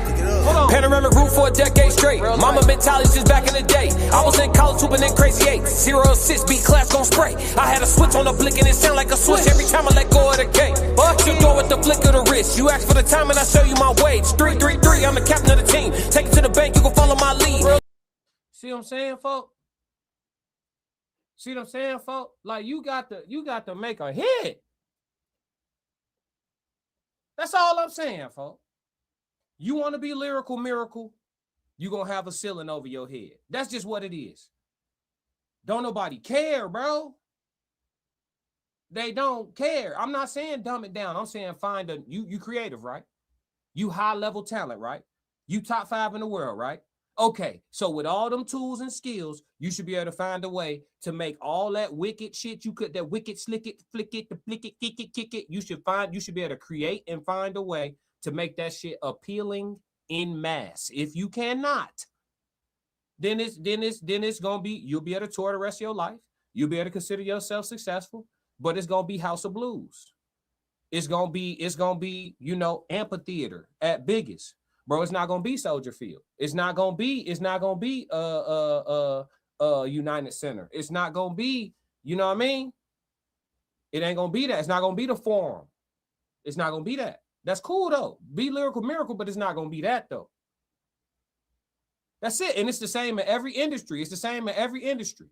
Panoramic roof for a decade straight. Mama mentality just back in the day. I was in college hooping in crazy 8. 0-6, beat class gon' spray. I had a switch on the blick and it sound like a switch every time I let go of the gate. But you door with the flick of the wrist. You ask for the time and I show you my wage. 3-3-3, I'm the captain of the team. Take it to the bank, you can follow my lead. See what I'm saying, folks? See what I'm saying, folks? Like you got to make a hit. That's all I'm saying, folks. You want to be lyrical miracle, you're going to have a ceiling over your head. That's just what it is. Don't nobody care, bro. They don't care. I'm not saying dumb it down. I'm saying find you creative, right? You high level talent, right? You top 5 in the world, right? Okay, so with all them tools and skills, you should be able to find a way to make all that wicked shit that wicked slick it, flick it, the flick it, kick it. You should be able to create and find a way to make that shit appealing in mass. If you cannot, then it's gonna be, you'll be able to tour the rest of your life. You'll be able to consider yourself successful, but it's gonna be House of Blues. It's gonna be, you know, amphitheater at biggest. Bro, it's not gonna be Soldier Field. It's not gonna be United Center. It's not gonna be, you know what I mean? It ain't gonna be that. It's not gonna be the Forum. It's not gonna be that. That's cool though. Be lyrical miracle, but it's not gonna be that though. That's it. And it's the same in every industry. It's the same in every industry.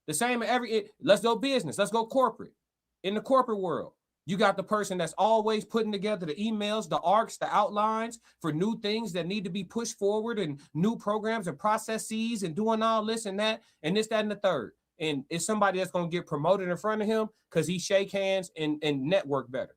The same in every. Let's go business. Let's go corporate. In the corporate world, you got the person that's always putting together the emails, the arcs, the outlines for new things that need to be pushed forward, and new programs and processes, and doing all this and that, and this, that, and the third. And it's somebody that's going to get promoted in front of him because he shake hands and network better.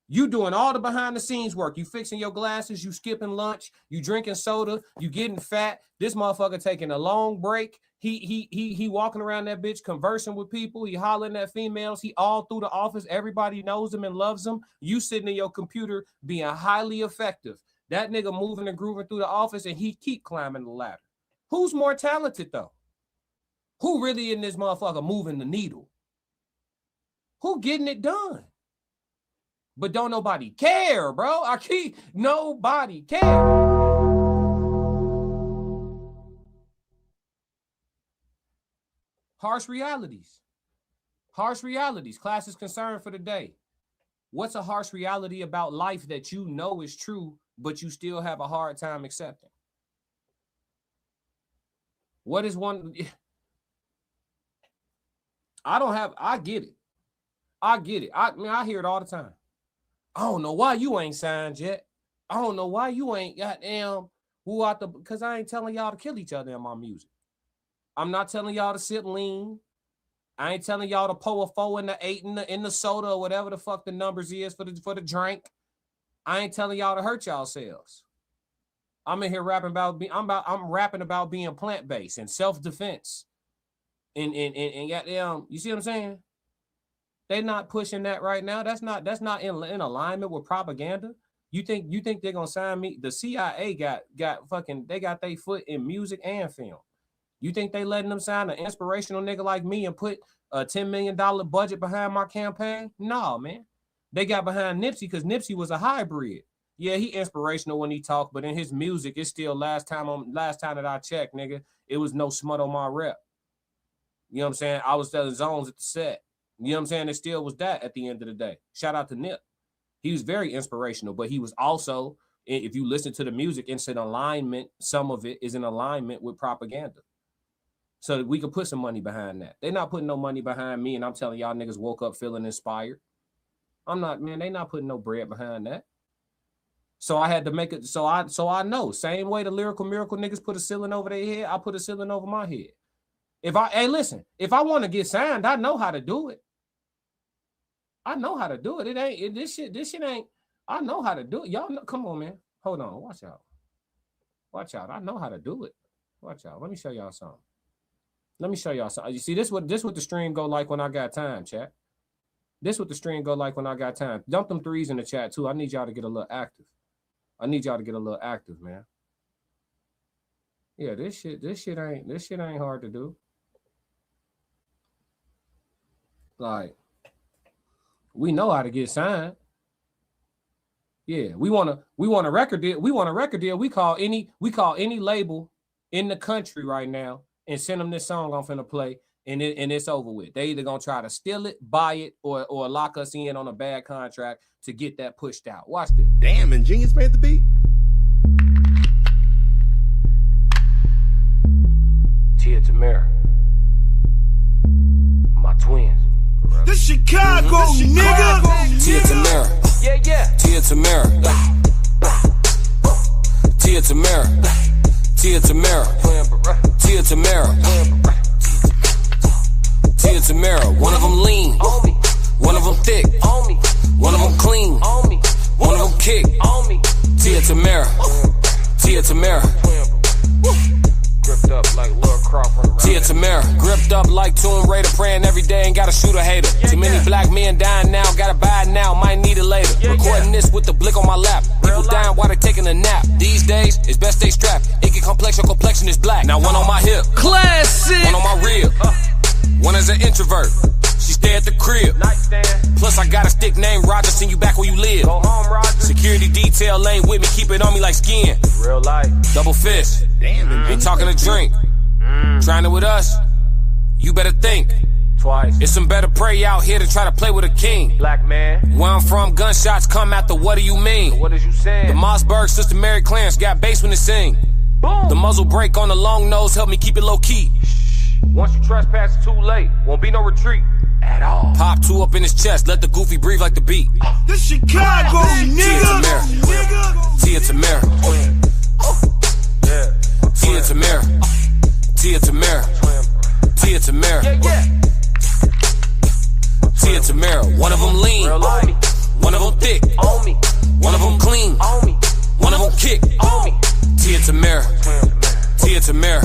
You doing all the behind the scenes work. You fixing your glasses, you skipping lunch, you drinking soda, you getting fat. This motherfucker taking a long break. He walking around that bitch conversing with people. He hollering at females. He all through the office. Everybody knows him and loves him. You sitting in your computer being highly effective. That nigga moving and grooving through the office, and he keep climbing the ladder. Who's more talented though? Who really in this motherfucker moving the needle? Who getting it done? But don't nobody care, bro. Nobody care. Harsh realities. Harsh realities. Class is concerned for the day. What's a harsh reality about life that you know is true, but you still have a hard time accepting? What is one? I get it. I hear it all the time. I don't know why you ain't signed yet. I don't know why you ain't goddamn because I ain't telling y'all to kill each other in my music. I'm not telling y'all to sit lean. I ain't telling y'all to pour a 4 and the 8 in the soda or whatever the fuck the numbers is for the drink. I ain't telling y'all to hurt yourselves. I'm in here rapping I'm rapping about being plant-based and self-defense. And goddamn, you see what I'm saying? They're not pushing that right now. That's not in alignment with propaganda. You think they're gonna sign me? The CIA got their foot in music and film. You think they letting them sign an inspirational nigga like me and put a $10 million budget behind my campaign? No, man. They got behind Nipsey because Nipsey was a hybrid. Yeah, he inspirational when he talk, but in his music, it's still last time that I checked, nigga, it was no smut on my rep. You know what I'm saying? I was selling zones at the set. You know what I'm saying? It still was that at the end of the day. Shout out to Nip. He was very inspirational, but he was also, if you listen to the music, it's in alignment. Some of it is in alignment with propaganda. So that we can put some money behind that. They're not putting no money behind me, and I'm telling y'all niggas woke up feeling inspired. I'm not, man, they not putting no bread behind that. So I had to make it, so I know. Same way the lyrical miracle niggas put a ceiling over their head, I put a ceiling over my head. If I want to get signed, I know how to do it. I know how to do it. This shit ain't, I know how to do it. Y'all know, come on, man. Hold on. Watch out. Watch out. I know how to do it. Watch out. Let me show y'all something. Let me show y'all something. You see, this what the stream go like when I got time, chat. This what the stream go like when I got time. Dump them threes in the chat too. I need y'all to get a little active. I need y'all to get a little active, man. Yeah, this shit ain't hard to do. Like, we know how to get signed. Yeah, we want a record deal. We want a record deal. We call any label in the country right now and send them this song I'm finna play, and it's over with. They either gonna try to steal it, buy it, or lock us in on a bad contract to get that pushed out. Watch this. Damn, and Genius made the beat. Tia Tamara, my twins. The Chicago, nigga. Tia Tamara. Yeah, yeah. Tia Tamara. Tia Tamara. Tia Tamara. Tia Tamara. Tia Tamara. One of them lean. One of them thick. One of them clean. One of them kick. Tia Tamara. Tia Tamara. Gripped up like Lil Crawford. Tia Tamara, gripped up like Tomb Raider, praying every day, ain't gotta shoot a hater. Too many black men dying now, gotta buy it now, might need it later. Recording this with the blick on my lap. People dying while they taking a nap. These days, it's best stay strapped. It get complex, your complexion is black. Now one on my hip, classic. One on my rib. One is an introvert. She stay at the crib. Plus I got a stick named Roger, send you back where you live. Go home, Roger. Security detail ain't with me, keep it on me like skin. Real life. Double fist. Damn, ain't talking a drink. Trying it with us, you better think twice. It's some better prey out here to try to play with a king. Black man. Where I'm from, gunshots come after. What do you mean? So what is you saying? The Mossberg sister Mary Clarence got bass when they sing. Boom. The muzzle break on the long nose help me keep it low key. Once you trespass, it's too late. Won't be no retreat at all. Pop two up in his chest, let the goofy breathe like the beat. The Chicago, nigga. Tia Tamara. Tia Tamara. Tia Tamara. Tia Tamara. Tia Tamara. One of them lean. One of them thick. One of them clean. One of them kick. Tia Tamara. Tia Tamara.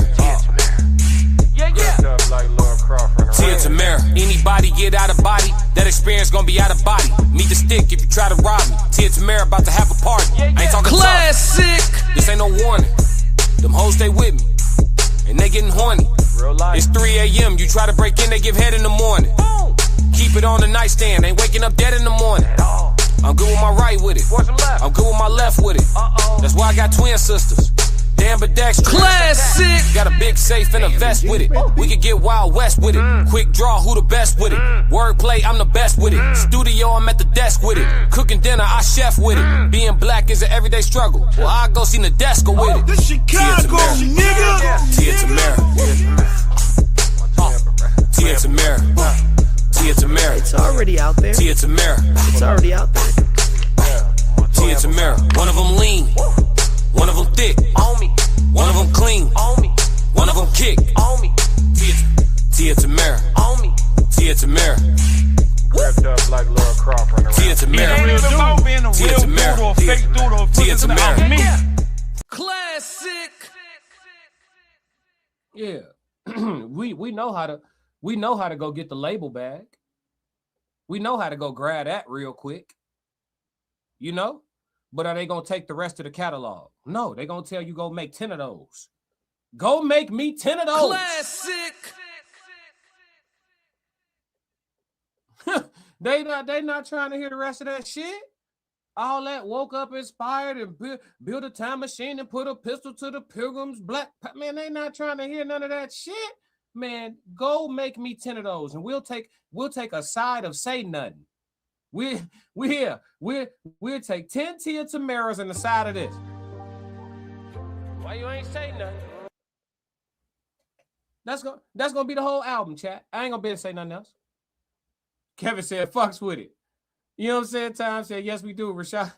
Tia Tamara. Anybody get out of body, that experience gonna be out of body. Meet the stick if you try to rob me. Tia Tamara about to have a party. I ain't talking classic. Tough. This ain't no warning. Them hoes stay with me, and they getting horny. It's 3 a.m. You try to break in, they give head in the morning. Keep it on the nightstand, ain't waking up dead in the morning. I'm good with my right with it. I'm good with my left with it. That's why I got twin sisters. Damn, but Dex classic. Got a big safe and a vest with it. We could get Wild West with it. Quick draw, who the best with it? Wordplay, I'm the best with it. Studio, I'm at the desk with it. Cooking dinner, I chef with it. Being black is an everyday struggle. Well, I go see Nadesco with it. The Chicago, nigga. Tia Tamara. Tia Tamara. Tia Tamara. It's already out there. Tia Tamara. It's already out there. Tia Tamara. One of them lean. One of them thick. One of them clean. One of them kick. Tia Tamara. Tia Tamara. Wrapped up like Lil Crawford. Tia Tamara. It ain't even about being a real dude or a fake dude or Tia Tamara. me. Classic. Yeah. we know how to go get the label bag. We know how to go grab that real quick. You know? But are they gonna take the rest of the catalog? No, they gonna tell you go make 10 of those. Go make me 10 of those. Classic. They not trying to hear the rest of that shit. All that woke up inspired and build a time machine and put a pistol to the pilgrim's black. Man, they not trying to hear none of that shit. Man, go make me 10 of those, and we'll take a side of say nothing. We'll take 10 Tia Tamaras on the side of this. Why you ain't say nothing? That's gonna be the whole album, chat. I ain't gonna be able to say nothing else. Kevin said, fucks with it. You know what I'm saying? Tom said, yes, we do, Rashad.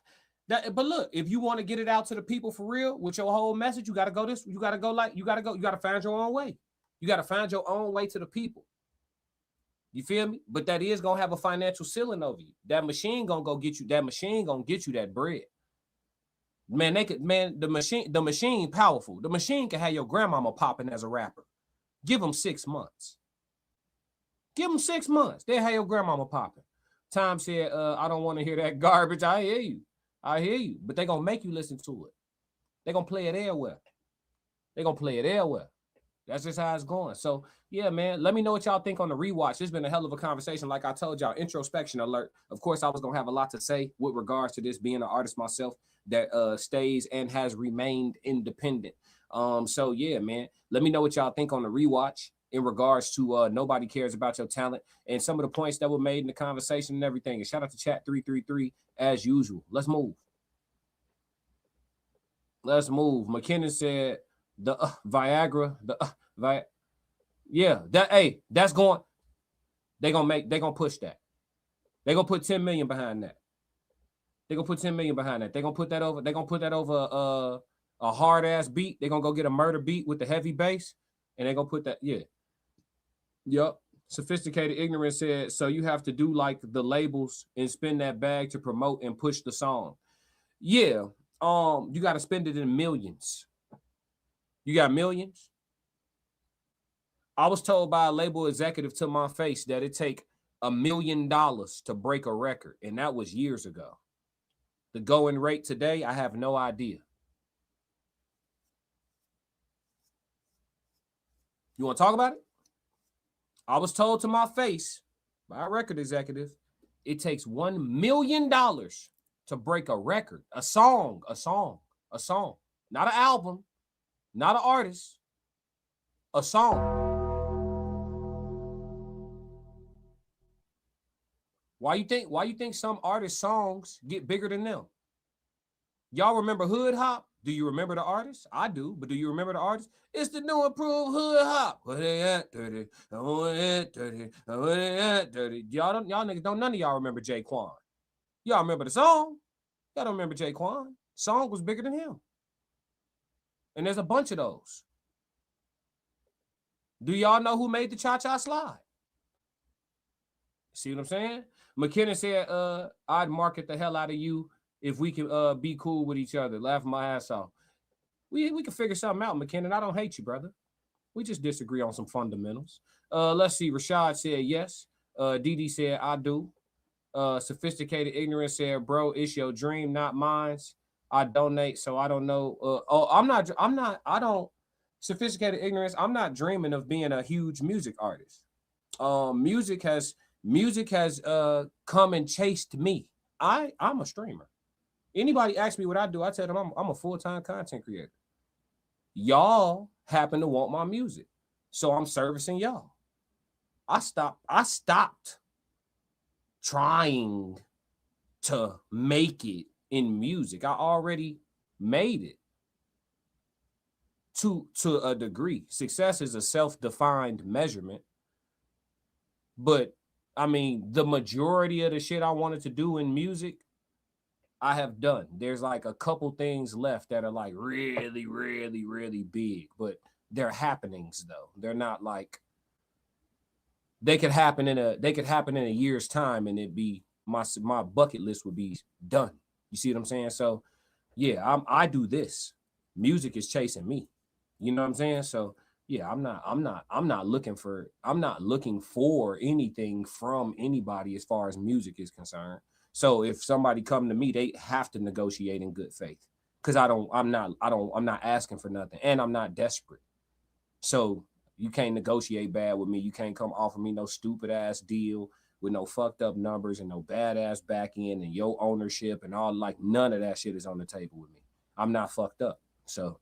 But look, if you want to get it out to the people for real with your whole message, you gotta find your own way. You gotta find your own way to the people. You feel me? But that is gonna have a financial ceiling over you. That machine gonna go get you. That machine gonna get you that bread. Man, the machine powerful. The machine can have your grandmama popping as a rapper. Give them 6 months. Give them 6 months. They'll have your grandmama popping. Tom said, I don't want to hear that garbage. I hear you. But they're gonna make you listen to it. They're gonna play it everywhere. That's just how it's going. So yeah, man, let me know what y'all think on the rewatch. It's been a hell of a conversation. Like I told y'all, introspection alert. Of course, I was gonna have a lot to say with regards to this, being an artist myself that stays and has remained independent. So yeah, man, let me know what y'all think on the rewatch in regards to nobody cares about your talent and some of the points that were made in the conversation and everything. And shout out to Chat 333 as usual. Let's move. McKinnon said the Viagra, yeah, that's going. They're gonna push that. They're gonna put 10 million behind that. They're gonna put that over a hard ass beat. They're gonna go get a murder beat with the heavy bass, and they're gonna put that, yeah. Yup. Sophisticated Ignorance said, so you have to do like the labels and spend that bag to promote and push the song. Yeah. You got to spend it in millions. You got millions? I was told by a label executive to my face that it take $1 million to break a record, and that was years ago. The going rate today, I have no idea. You want to talk about it? I was told to my face by a record executive, it takes $1 million to break a record, a song, not an album, not an artist, a song. Why you think some artists' songs get bigger than them? Y'all remember Hood Hop? Do you remember the artist? I do, but do you remember the artist? It's the new improved Hood Hop. Where they at, dirty? Where they at, dirty? Where they at, dirty? Y'all niggas don't, none of y'all remember Jaquan. Y'all remember the song? Y'all don't remember Jaquan. Song was bigger than him. And there's a bunch of those. Do y'all know who made the Cha-Cha Slide? See what I'm saying? McKinnon said, I'd market the hell out of you if we can be cool with each other. Laugh my ass off. We can figure something out, McKinnon. I don't hate you, brother. We just disagree on some fundamentals. Let's see. Rashad said yes. Didi said I do. Sophisticated Ignorance said, bro, it's your dream, not mine. I donate, so I don't know. Sophisticated Ignorance, I'm not dreaming of being a huge music artist. Music has come and chased me. I'm a streamer. Anybody ask me what I do, I tell them I'm a full-time content creator. Y'all happen to want my music, so I'm servicing y'all. I stopped trying to make it in music. I already made it to a degree. Success is a self-defined measurement, but I mean, the majority of the shit I wanted to do in music, I have done. There's like a couple things left that are like really, really, really big, but they're happenings though. They're not like, they could happen in a year's time and it'd be my bucket list would be done. You see what I'm saying? So yeah, I do this. Music is chasing me. You know what I'm saying? So yeah, I'm not looking for anything from anybody as far as music is concerned. So if somebody come to me, they have to negotiate in good faith. Cause I'm not asking for nothing and I'm not desperate. So you can't negotiate bad with me. You can't come offer me no stupid ass deal with no fucked up numbers and no badass back end and your ownership and all, like none of that shit is on the table with me. I'm not fucked up. So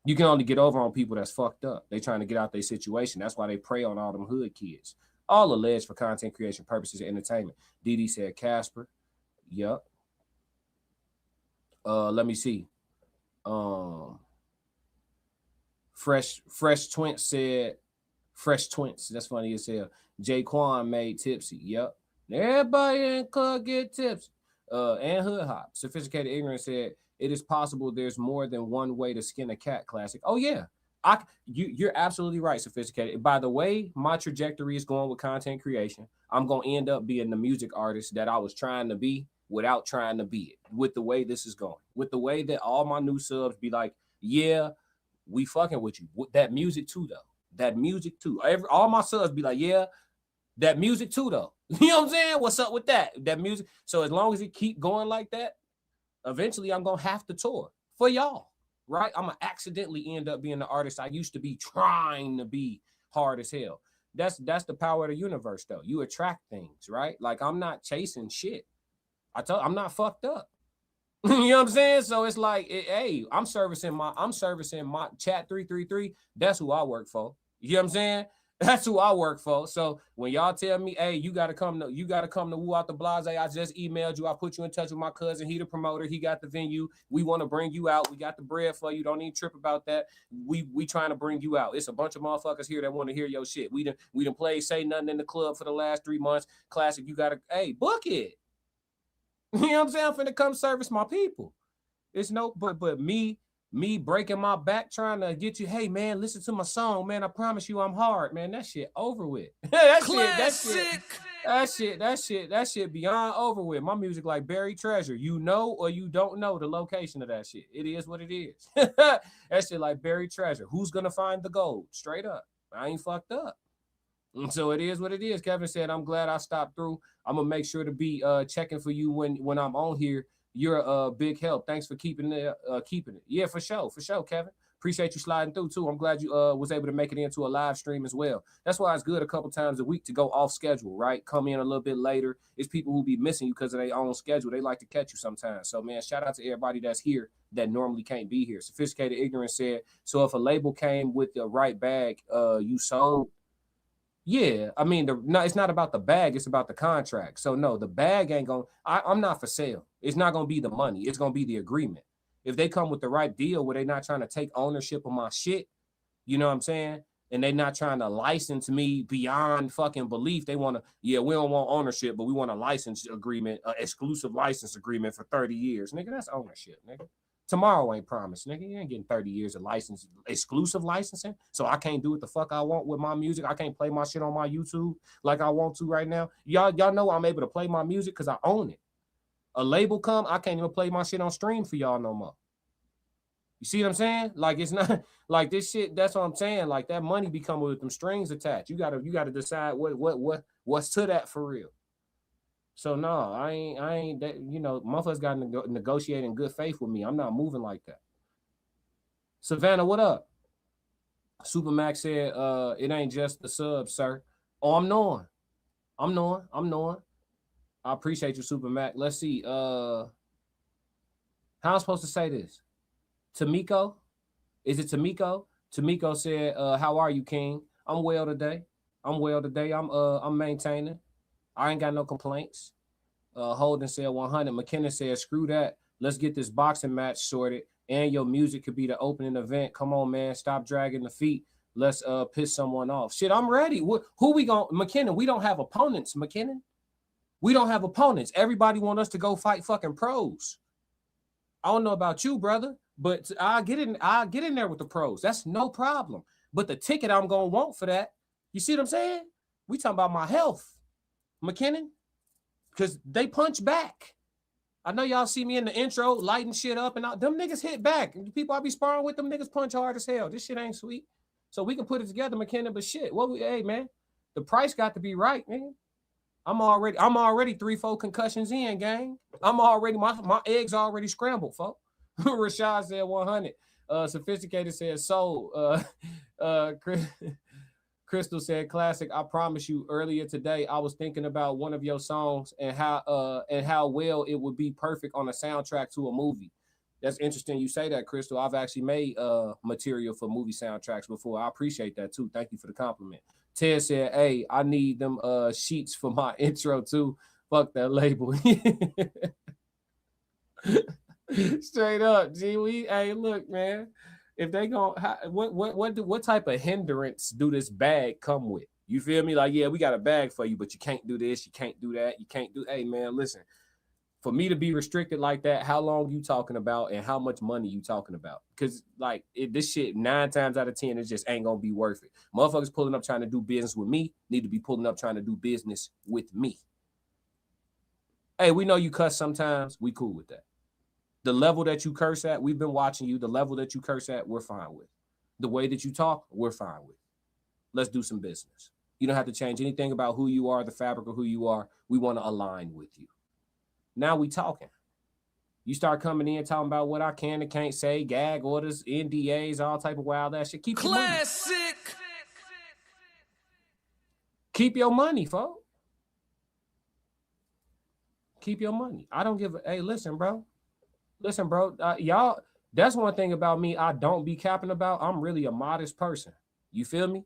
you can only get over on people that's fucked up. They trying to get out their situation. That's why they prey on all them hood kids. All alleged for content creation purposes and entertainment. Didi said Casper. Yup. Let me see. Fresh Twint said, Fresh Twints. That's funny as hell. Jaquan made Tipsy. Yep. Everybody in the club get tipsy. And Hood Hop. Sophisticated Ignorance said, it is possible there's more than one way to skin a cat. Classic. Oh, yeah. You're absolutely right, Sophisticated. By the way, my trajectory is going with content creation. I'm gonna end up being the music artist that I was trying to be without trying to be it. With the way this is going, with the way that all my new subs be like, yeah, we fucking with you. With that music too, though. That music too. All my subs be like, yeah, that music too, though. You know what I'm saying? What's up with that? That music. So as long as it keep going like that, eventually I'm gonna have to tour for y'all. Right? I'm gonna accidentally end up being the artist I used to be trying to be hard as hell. That's the power of the universe, though. You attract things, right? Like I'm not chasing shit. I'm not fucked up. You know what I'm saying? So it's like, hey, I'm servicing my chat 333. That's who I work for. You know what I'm saying? That's who I work for. So when y'all tell me, hey, you gotta come to Woo Out the Blase, I just emailed you. I put you in touch with my cousin. He the promoter. He got the venue. We want to bring you out. We got the bread for you. Don't even trip about that. We trying to bring you out. It's a bunch of motherfuckers here that want to hear your shit. We done played Say Nothing in the club for the last 3 months. Classic. You gotta, hey, book it. You know what I'm saying? I'm finna come service my people. It's no, but me breaking my back trying to get you, hey man, listen to my song, man. I promise you I'm hard, man. That shit over with. that shit beyond over with. My music like buried treasure. You know or you don't know the location of that shit. It is what it is. That shit like buried treasure. Who's gonna find the gold? Straight up. I ain't fucked up. And so it is what it is. Kevin said, I'm glad I stopped through. I'm gonna make sure to be checking for you when I'm on here. You're a big help. Thanks for keeping it. Yeah, for sure, Kevin. Appreciate you sliding through too. I'm glad you was able to make it into a live stream as well. That's why it's good a couple times a week to go off schedule, right? Come in a little bit later. It's people who be missing you because of their own schedule. They like to catch you sometimes. So man, shout out to everybody that's here that normally can't be here. Sophisticated Ignorance said, so if a label came with the right bag, you sold. Yeah, I mean, it's not about the bag, it's about the contract. So no, the bag ain't gonna, I'm not for sale. It's not gonna be the money, it's gonna be the agreement. If they come with the right deal where they're not trying to take ownership of my shit, you know what I'm saying? And they're not trying to license me beyond fucking belief. They want to, yeah, we don't want ownership, but we want a license agreement, an exclusive license agreement for 30 years. Nigga, that's ownership, nigga. Tomorrow ain't promised, nigga. You ain't getting 30 years of license, exclusive licensing. So I can't do what the fuck I want with my music. I can't play my shit on my YouTube like I want to right now. Y'all know I'm able to play my music because I own it. A label come, I can't even play my shit on stream for y'all no more. You see what I'm saying? Like it's not like this shit. That's what I'm saying. Like that money be coming with them strings attached. You gotta decide what's to that for real. So no, I ain't that, you know, motherfuckers got to negotiate in good faith with me. I'm not moving like that. Savannah, what up? Supermax said, it ain't just the sub, sir. Oh, I'm knowing. I appreciate you, Supermax. Let's see. How I'm supposed to say this? Tamiko? Is it Tamiko? Tamiko said, how are you, King? I'm well today. I'm maintaining. I ain't got no complaints. Holden said 100. McKinnon said, screw that. Let's get this boxing match sorted. And your music could be the opening event. Come on, man. Stop dragging the feet. Let's piss someone off. Shit, I'm ready. Who we going? McKinnon, we don't have opponents, McKinnon. We don't have opponents. Everybody want us to go fight fucking pros. I don't know about you, brother, but I'll get in there with the pros. That's no problem. But the ticket I'm going to want for that, you see what I'm saying? We talking about my health. McKinnon, because they punch back. I know y'all see me in the intro lighting shit up and all. Them niggas hit back. The people I be sparring with, them niggas punch hard as hell. This shit ain't sweet. So we can put it together, McKinnon, but shit. Hey, man, the price got to be right, man. I'm already 3-4 concussions in, gang. My eggs already scrambled, folks. Rashad said 100. Sophisticated said sold. Crystal said, classic. I promise you, earlier today, I was thinking about one of your songs and how well it would be perfect on a soundtrack to a movie. That's interesting you say that, Crystal. I've actually made material for movie soundtracks before. I appreciate that too. Thank you for the compliment. Ted said, hey, I need them sheets for my intro too. Fuck that label. Straight up, G. Hey, look, man. If they gon' what type of hindrance do this bag come with? You feel me? Like, yeah, we got a bag for you, but you can't do this, you can't do that, you can't do. Hey, man, listen. For me to be restricted like that, how long you talking about and how much money you talking about? Because like this shit 9 times out of 10, it just ain't gonna be worth it. Motherfuckers pulling up trying to do business with me need to be pulling up trying to do business with me. Hey, we know you cuss sometimes. We cool with that. The level that you curse at, we've been watching you. The level that you curse at, we're fine with. The way that you talk, we're fine with. Let's do some business. You don't have to change anything about who you are, the fabric of who you are. We want to align with you. Now we talking. You start coming in talking about what I can and can't say, gag orders, NDAs, all type of wild ass shit. Keep classic. Your money. Keep your money, folks. Keep your money. I don't give a. Hey, listen, bro. Listen, bro. Y'all. That's one thing about me. I don't be capping about. I'm really a modest person. You feel me?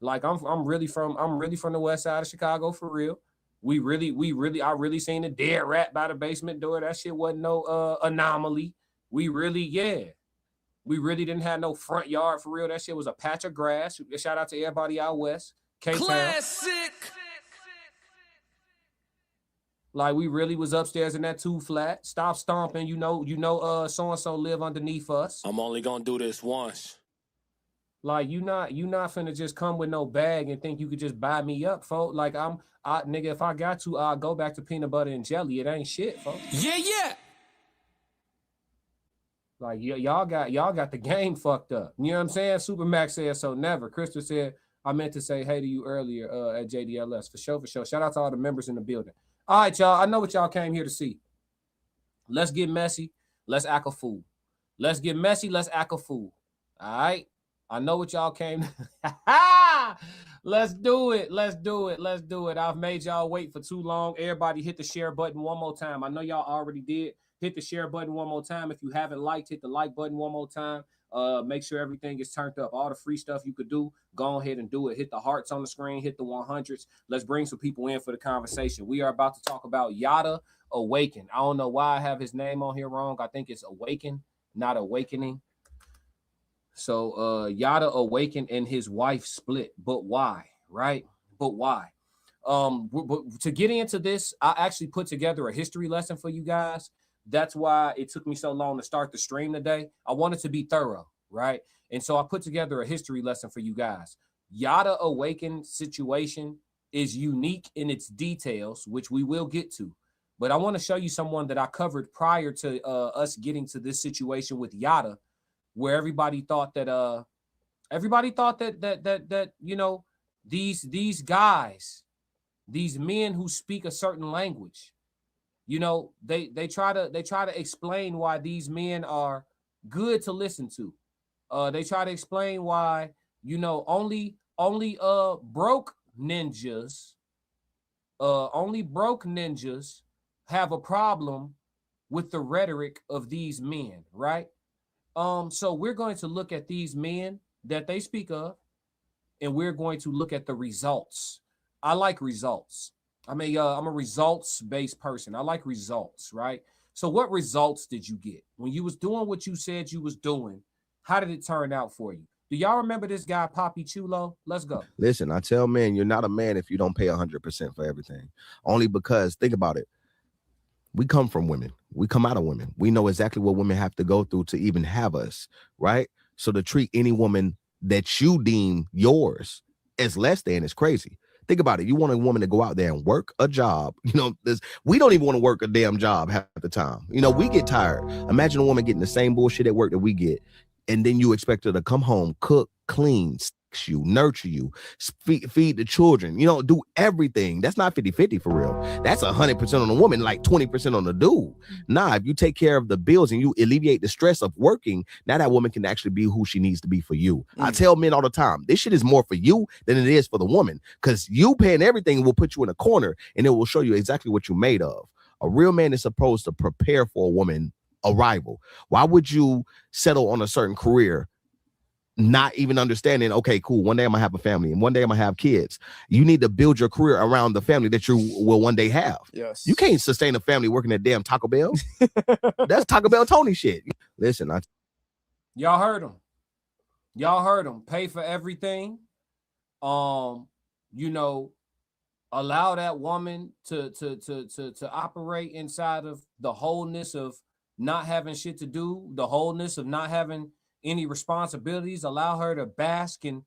Like I'm really from the west side of Chicago for real. I really seen a dead rat by the basement door. That shit wasn't no anomaly. We really didn't have no front yard for real. That shit was a patch of grass. Shout out to everybody out west. K-Town. Classic. Like we really was upstairs in that 2-flat. Stop stomping. You know, so-and-so live underneath us. I'm only gonna do this once. Like you not finna just come with no bag and think you could just buy me up, folks. Like nigga, if I got to, I'll go back to peanut butter and jelly. It ain't shit, folks. Yeah. Like y'all got the game fucked up. You know what I'm saying? Supermax said so never. Crystal said, I meant to say hey to you earlier at JDLS. For sure. Shout out to all the members in the building. All right, y'all. I know what y'all came here to see. Let's get messy. Let's act a fool. Let's get messy. Let's act a fool. All right. I know what y'all came. Let's do it. I've made y'all wait for too long. Everybody hit the share button one more time. I know y'all already did. Hit the share button one more time. If you haven't liked, hit the like button one more time. Make sure everything is turned up. All the free stuff you could do, go ahead and do it. Hit the hearts on the screen. Hit the 100s. Let's bring some people in for the conversation. We are about to talk about Yada Awaken. I don't know why I have his name on here wrong. I think it's Awaken, not Awakening. So Yada Awaken and his wife split, but why? Right? But why? But to get into this, I actually put together a history lesson for you guys. That's why it took me so long to start the stream today. I wanted to be thorough, right? And so I put together a history lesson for you guys. Yada Awaken situation is unique in its details, which we will get to. But I want to show you someone that I covered prior to us getting to this situation with Yada, where everybody thought that you know, these guys, these men who speak a certain language, you know, they try to explain why these men are good to listen to. They try to explain why, you know, only broke ninjas have a problem with the rhetoric of these men, right? So we're going to look at these men that they speak of, and we're going to look at the results. I like results. I'm a results-based person. I like results, right? So what results did you get? When you was doing what you said you was doing, how did it turn out for you? Do y'all remember this guy, Poppy Chulo? Let's go. Listen, I tell men, you're not a man if you don't pay 100% for everything. Only because, think about it, we come from women. We come out of women. We know exactly what women have to go through to even have us, right? So to treat any woman that you deem yours as less than is crazy. Think about it. You want a woman to go out there and work a job. You know, we don't even want to work a damn job half the time. You know, we get tired. Imagine a woman getting the same bullshit at work that we get. And then you expect her to come home, cook, clean, you, nurture you, feed the children, you know, do everything. That's not 50-50 for real. That's 100% on the woman, like 20% on the dude. Nah, if you take care of the bills and you alleviate the stress of working, now that woman can actually be who she needs to be for you. I tell men all the time, this shit is more for you than it is for the woman, because you paying everything will put you in a corner and it will show you exactly what you're made of. A real man is supposed to prepare for a woman arrival. Why would you settle on a certain career not even understanding, okay, cool, one day I'm gonna have a family and one day I'm gonna have kids? You need to build your career around the family that you will one day have. Yes. You can't sustain a family working at damn Taco Bell. That's Taco Bell Tony shit. Listen, y'all heard him. Pay for everything. You know, allow that woman to operate inside of the wholeness of not having shit to do, the wholeness of not having any responsibilities, allow her to bask in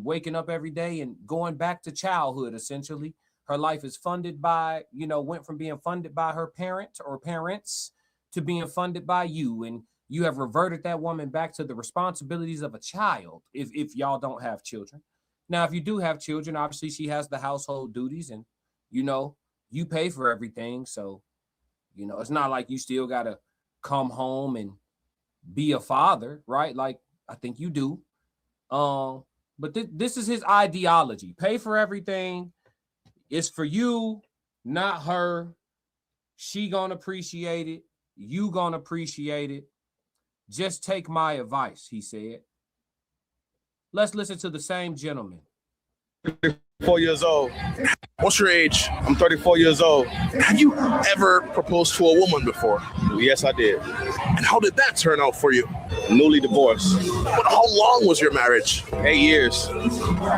waking up every day and going back to childhood. Essentially, her life is funded by, went from being funded by her parent or parents to being funded by you, and you have reverted that woman back to the responsibilities of a child if y'all don't have children. Now, if you do have children, obviously she has the household duties, and you pay for everything, so it's not like you still gotta come home and be a father, right? Like, I think you do. But this is his ideology. Pay for everything. It's for you, not her. She gonna appreciate it. You gonna appreciate it. Just take my advice, he said. Let's listen to the same gentleman. 34 years old. What's your age? I'm 34 years old. Have you ever proposed to a woman before? Yes, I did. And how did that turn out for you? Newly divorced. But how long was your marriage? 8 years.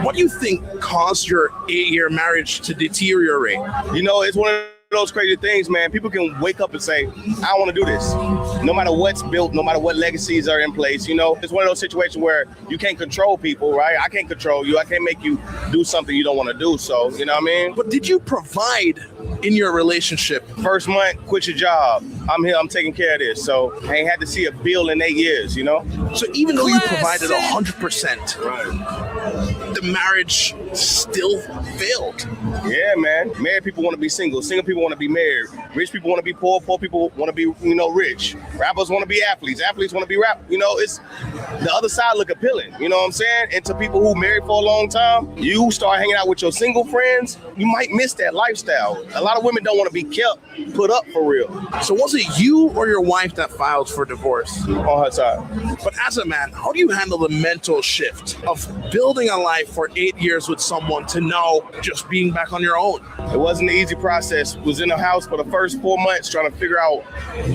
What do you think caused your 8-year marriage to deteriorate? It's one of those crazy things, man. People can wake up and say, I don't want to do this. No matter what's built, no matter what legacies are in place, it's one of those situations where you can't control people, right? I can't control you. I can't make you do something you don't want to do. So, you know what I mean? But did you provide in your relationship? First month, quit your job. I'm here, I'm taking care of this. So I ain't had to see a bill in 8 years, So even though you provided 100%, right, the marriage still failed. Yeah, man. Married people want to be single. Single people want to be married. Rich people want to be poor. Poor people want to be, rich. Rappers want to be athletes. Athletes want to be rap. It's the other side look appealing. You know what I'm saying? And to people who married for a long time, you start hanging out with your single friends, you might miss that lifestyle. A lot of women don't want to be put up for real. So was it you or your wife that filed for divorce? On her side. But as a man, how do you handle the mental shift of building a life for 8 years with someone to now just being back on your own? It wasn't an easy process. Was in the house for the first 4 months trying to figure out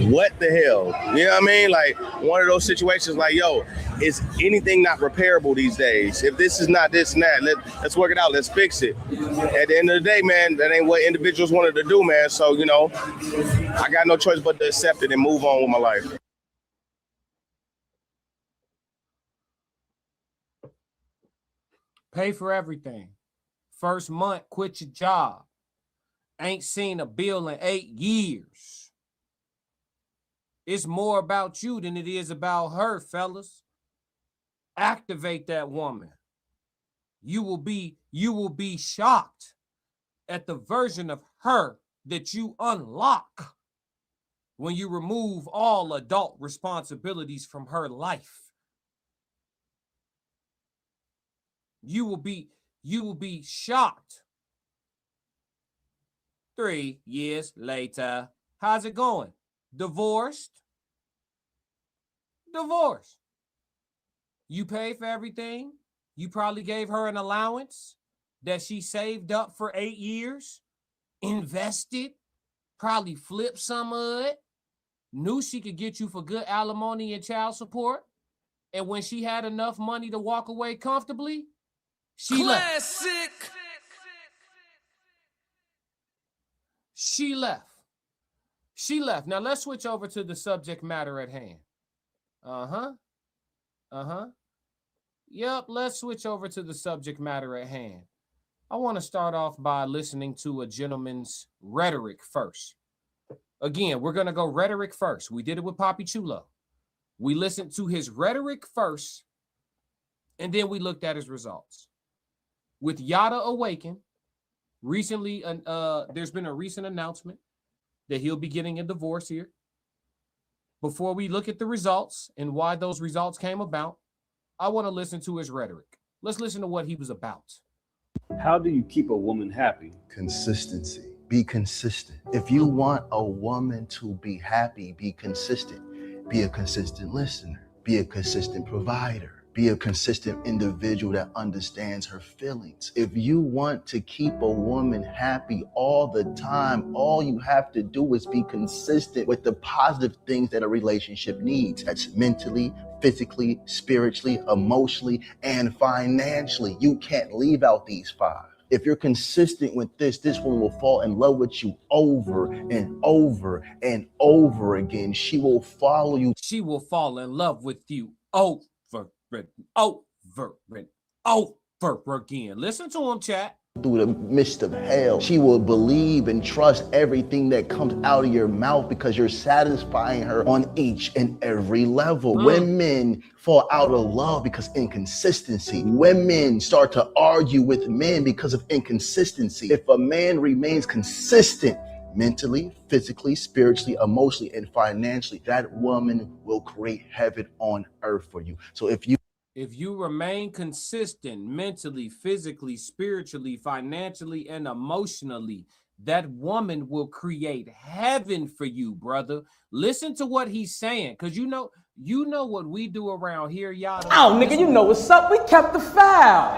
what the hell. You know what I mean? Like one of those situations like, yo, is anything not repairable these days? If this is not this and that, let's work it out. Let's fix it. At the end of the day, man, that ain't what individuals wanted to do, man. So, I got no choice but to accept it and move on with my life. Pay for everything. First month, quit your job. Ain't seen a bill in 8 years. It's more about you than it is about her, fellas. Activate that woman. You will be shocked at the version of her that you unlock when you remove all adult responsibilities from her life. You will be shocked. 3 years later, how's it going? Divorced? Divorced. You paid for everything. You probably gave her an allowance that she saved up for 8 years, invested, probably flipped some of it, knew she could get you for good alimony and child support. And when she had enough money to walk away comfortably, she left. She left. Now let's switch over to the subject matter at hand. Yep, let's switch over to the subject matter at hand. I want to start off by listening to a gentleman's rhetoric first. Again, we're going to go rhetoric first. We did it with Papi Chulo. We listened to his rhetoric first, and then we looked at his results. With Yada Awaken, recently, there's been a recent announcement that he'll be getting a divorce here. Before we look at the results and why those results came about, I want to listen to his rhetoric. Let's listen to what he was about. How do you keep a woman happy? Consistency. Be consistent. If you want a woman to be happy, be consistent. Be a consistent listener. Be a consistent provider. Be a consistent individual that understands her feelings. If you want to keep a woman happy all the time, all you have to do is be consistent with the positive things that a relationship needs. That's mentally, physically, spiritually, emotionally, and financially. You can't leave out these 5. If you're consistent with this woman will fall in love with you over and over and over again. She will follow you. She will fall in love with you over and over and over again. Listen to him, chat. Through the midst of hell, she will believe and trust everything that comes out of your mouth because you're satisfying her on each and every level. Women fall out of love because inconsistency. Women start to argue with men because of inconsistency. If a man remains consistent mentally, physically, spiritually, emotionally, and financially, that woman will create heaven on earth for you. So if you remain consistent mentally, physically, spiritually, financially, and emotionally, that woman will create heaven for you, brother. Listen to what he's saying, because you know what we do around here, Yada. Oh, nigga, you know what's up. We kept the foul.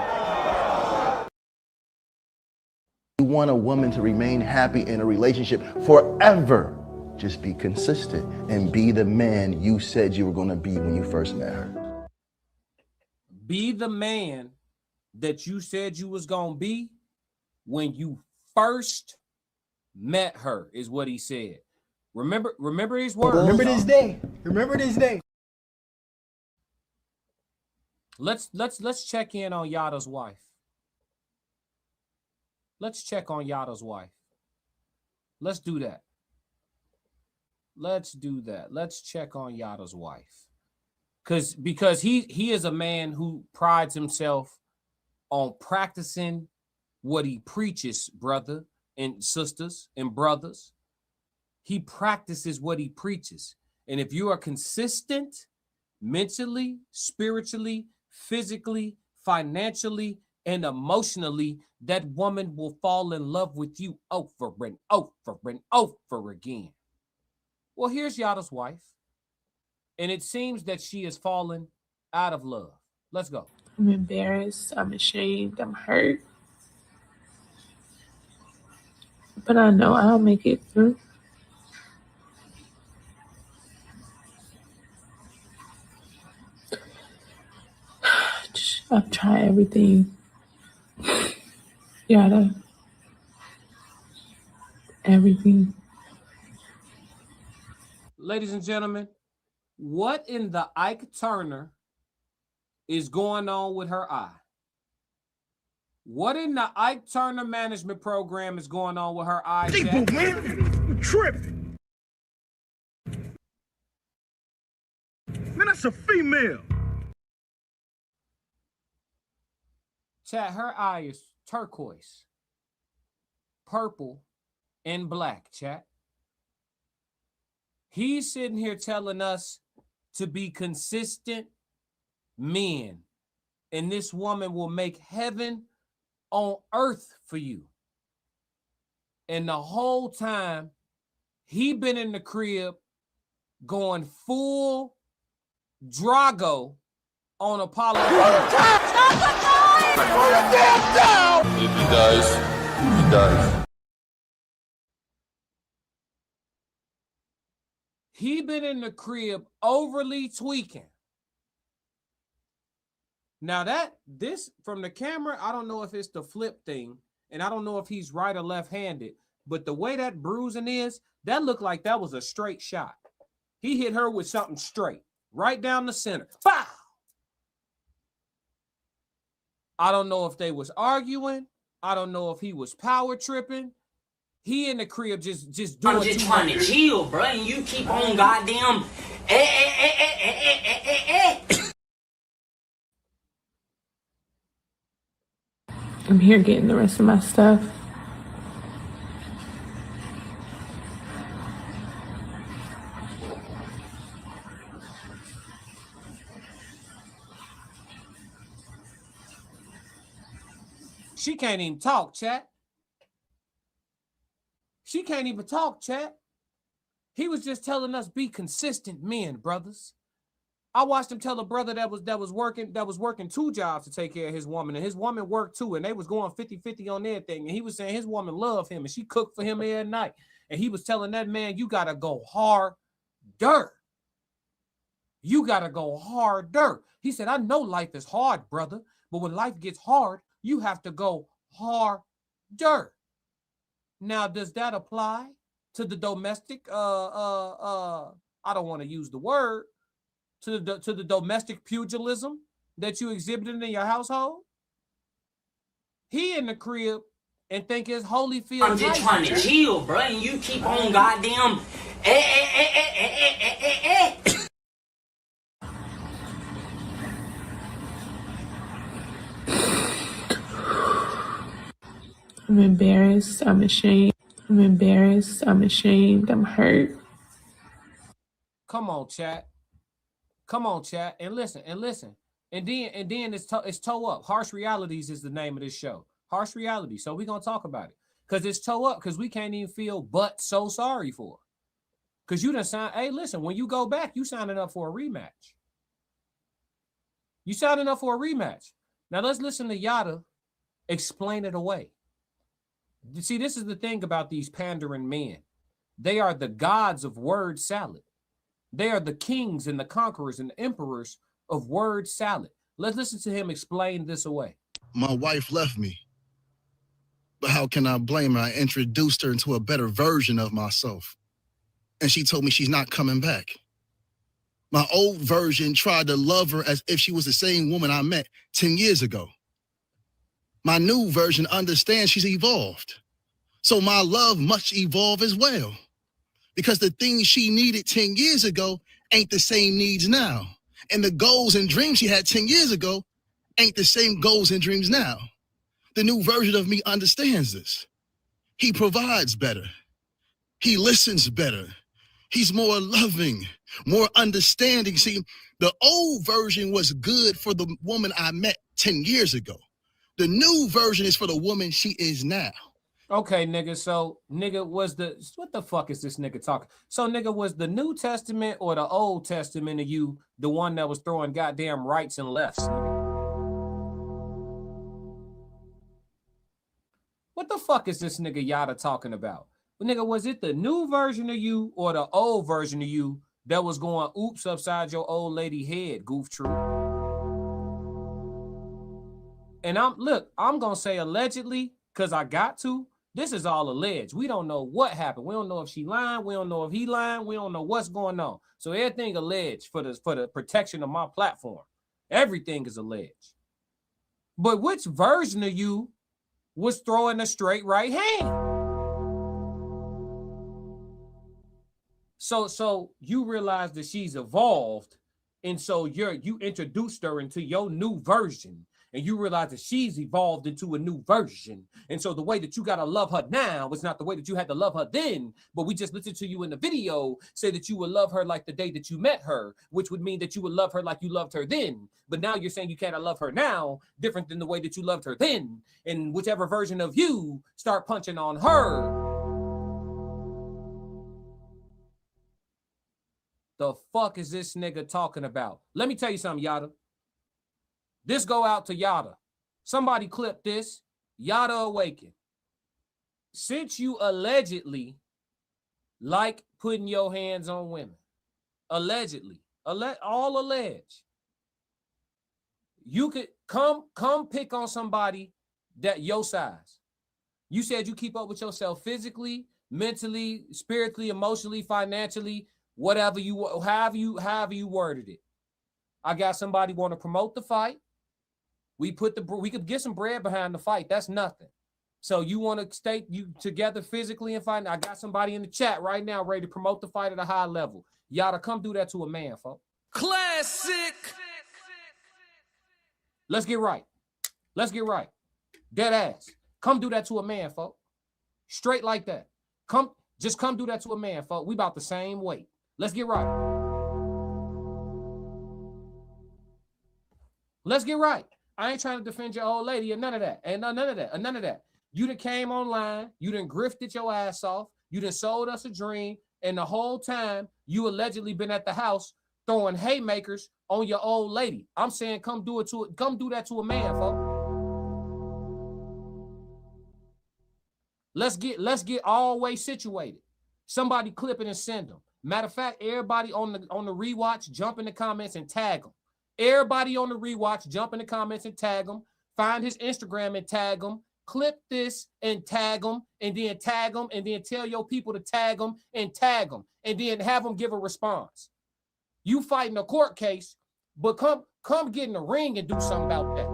you want a woman to remain happy in a relationship forever, just be consistent and be the man you said you were going to be when you first met her. Be the man that you said you was gonna be when you first met her, is what he said. Remember his words. Remember this day. Remember this day. Let's check in on Yada's wife. Let's check on Yada's wife. Let's do that. Let's check on Yada's wife. Because he is a man who prides himself on practicing what he preaches, brother and sisters and brothers. He practices what he preaches. And if you are consistent mentally, spiritually, physically, financially, and emotionally, that woman will fall in love with you over and over and over again. Well, here's Yada's wife. And it seems that she has fallen out of love. Let's go. I'm embarrassed. I'm ashamed. I'm hurt. But I know I'll make it through. I've tried everything. Yada. Everything. Ladies and gentlemen, what in the Ike Turner is going on with her eye? What in the Ike Turner management program is going on with her eye? Man, you tripping. Man, that's a female. Chat, her eye is turquoise, purple, and black, chat. He's sitting here telling us to be consistent men, and this woman will make heaven on earth for you. And the whole time he been in the crib going full Drago on Apollo. If he dies, he dies. He been in the crib overly tweaking. Now this from the camera, I don't know if it's the flip thing, and I don't know if he's right or left-handed, but the way that bruising is, that looked like that was a straight shot. He hit her with something straight, right down the center. Pow! I don't know if they was arguing. I don't know if he was power tripping. He in the crib just doing I'm just trying to chill, bro, and you keep on goddamn. I'm here getting the rest of my stuff. She can't even talk, chat. She can't even talk, chat. He was just telling us be consistent men, brothers. I watched him tell a brother that was working 2 jobs to take care of his woman, and his woman worked too, and they was going 50-50 on everything. And he was saying his woman loved him and she cooked for him every night. And he was telling that man, you gotta go harder. You gotta go harder. He said, I know life is hard, brother, but when life gets hard, you have to go harder. Now, does that apply to the domestic? I don't want to use the word, to the domestic pugilism that you exhibited in your household. He in the crib and think it's Holyfield. I'm just trying to chill, bro, and you keep on goddamn. I'm embarrassed. I'm ashamed. I'm embarrassed. I'm ashamed. I'm hurt. Come on, chat. Come on, chat, and listen, and listen. And then it's toe up. Harsh Realities is the name of this show. Harsh Reality. So we're gonna talk about it. Because it's toe up, because we can't even feel but so sorry for. Because you done signed, hey, listen, when you go back, you signing up for a rematch. You signing up for a rematch. Now let's listen to Yada explain it away. You see, this is the thing about these pandering men. They are the gods of word salad. They are the kings and the conquerors and the emperors of word salad. Let's listen to him explain this away. My wife left me. But how can I blame her? I introduced her into a better version of myself. And she told me she's not coming back. My old version tried to love her as if she was the same woman I met 10 years ago. My new version understands she's evolved. So my love must evolve as well. Because the things she needed 10 years ago ain't the same needs now. And the goals and dreams she had 10 years ago ain't the same goals and dreams now. The new version of me understands this. He provides better. He listens better. He's more loving, more understanding. See, the old version was good for the woman I met 10 years ago. The new version is for the woman she is now. Okay, nigga. So, nigga, what the fuck is this nigga talking? So, nigga, was the New Testament or the Old Testament of you the one that was throwing goddamn rights and lefts? What the fuck is this nigga Yada talking about? But nigga, was it the new version of you or the old version of you that was going oops upside your old lady head, goof true? And I'm gonna say allegedly, because I got to. This is all alleged. We don't know what happened. We don't know if she lying. We don't know if he lying. We don't know what's going on. So everything alleged for the protection of my platform. Everything is alleged. But which version of you was throwing a straight right hand? So you realize that she's evolved, and so you introduced her into your new version. And you realize that she's evolved into a new version. And so the way that you got to love her now is not the way that you had to love her then. But we just listened to you in the video say that you would love her like the day that you met her, which would mean that you would love her like you loved her then. But now you're saying you can't love her now, different than the way that you loved her then. And whichever version of you start punching on her. The fuck is this nigga talking about? Let me tell you something, Yada. This go out to Yada. Somebody clip this. Yada Awaken. Since you allegedly like putting your hands on women, allegedly, all alleged, you could come pick on somebody that your size. You said you keep up with yourself physically, mentally, spiritually, emotionally, financially, whatever however you worded it. I got somebody want to promote the fight. We could get some bread behind the fight. That's nothing. So you want to stay together physically and fight. I got somebody in the chat right now ready to promote the fight at a high level. Y'all to come do that to a man, folks. Classic. Let's get right. Let's get right. Dead ass. Come do that to a man, folks. Straight like that. Just come do that to a man, folks. We about the same weight. Let's get right. Let's get right. I ain't trying to defend your old lady or none of that. And none of that. You done came online. You done grifted your ass off. You done sold us a dream. And the whole time you allegedly been at the house throwing haymakers on your old lady. I'm saying come do that to a man, folks. Let's get always situated. Somebody clip it and send them. Matter of fact, everybody on the rewatch, jump in the comments and tag them. Everybody on the rewatch, jump in the comments and tag him. Find his Instagram and tag him. clip this and tag them, and then tag them, and then tell your people to tag them, and then have them give a response. You fighting a court case, but come get in the ring and do something about that.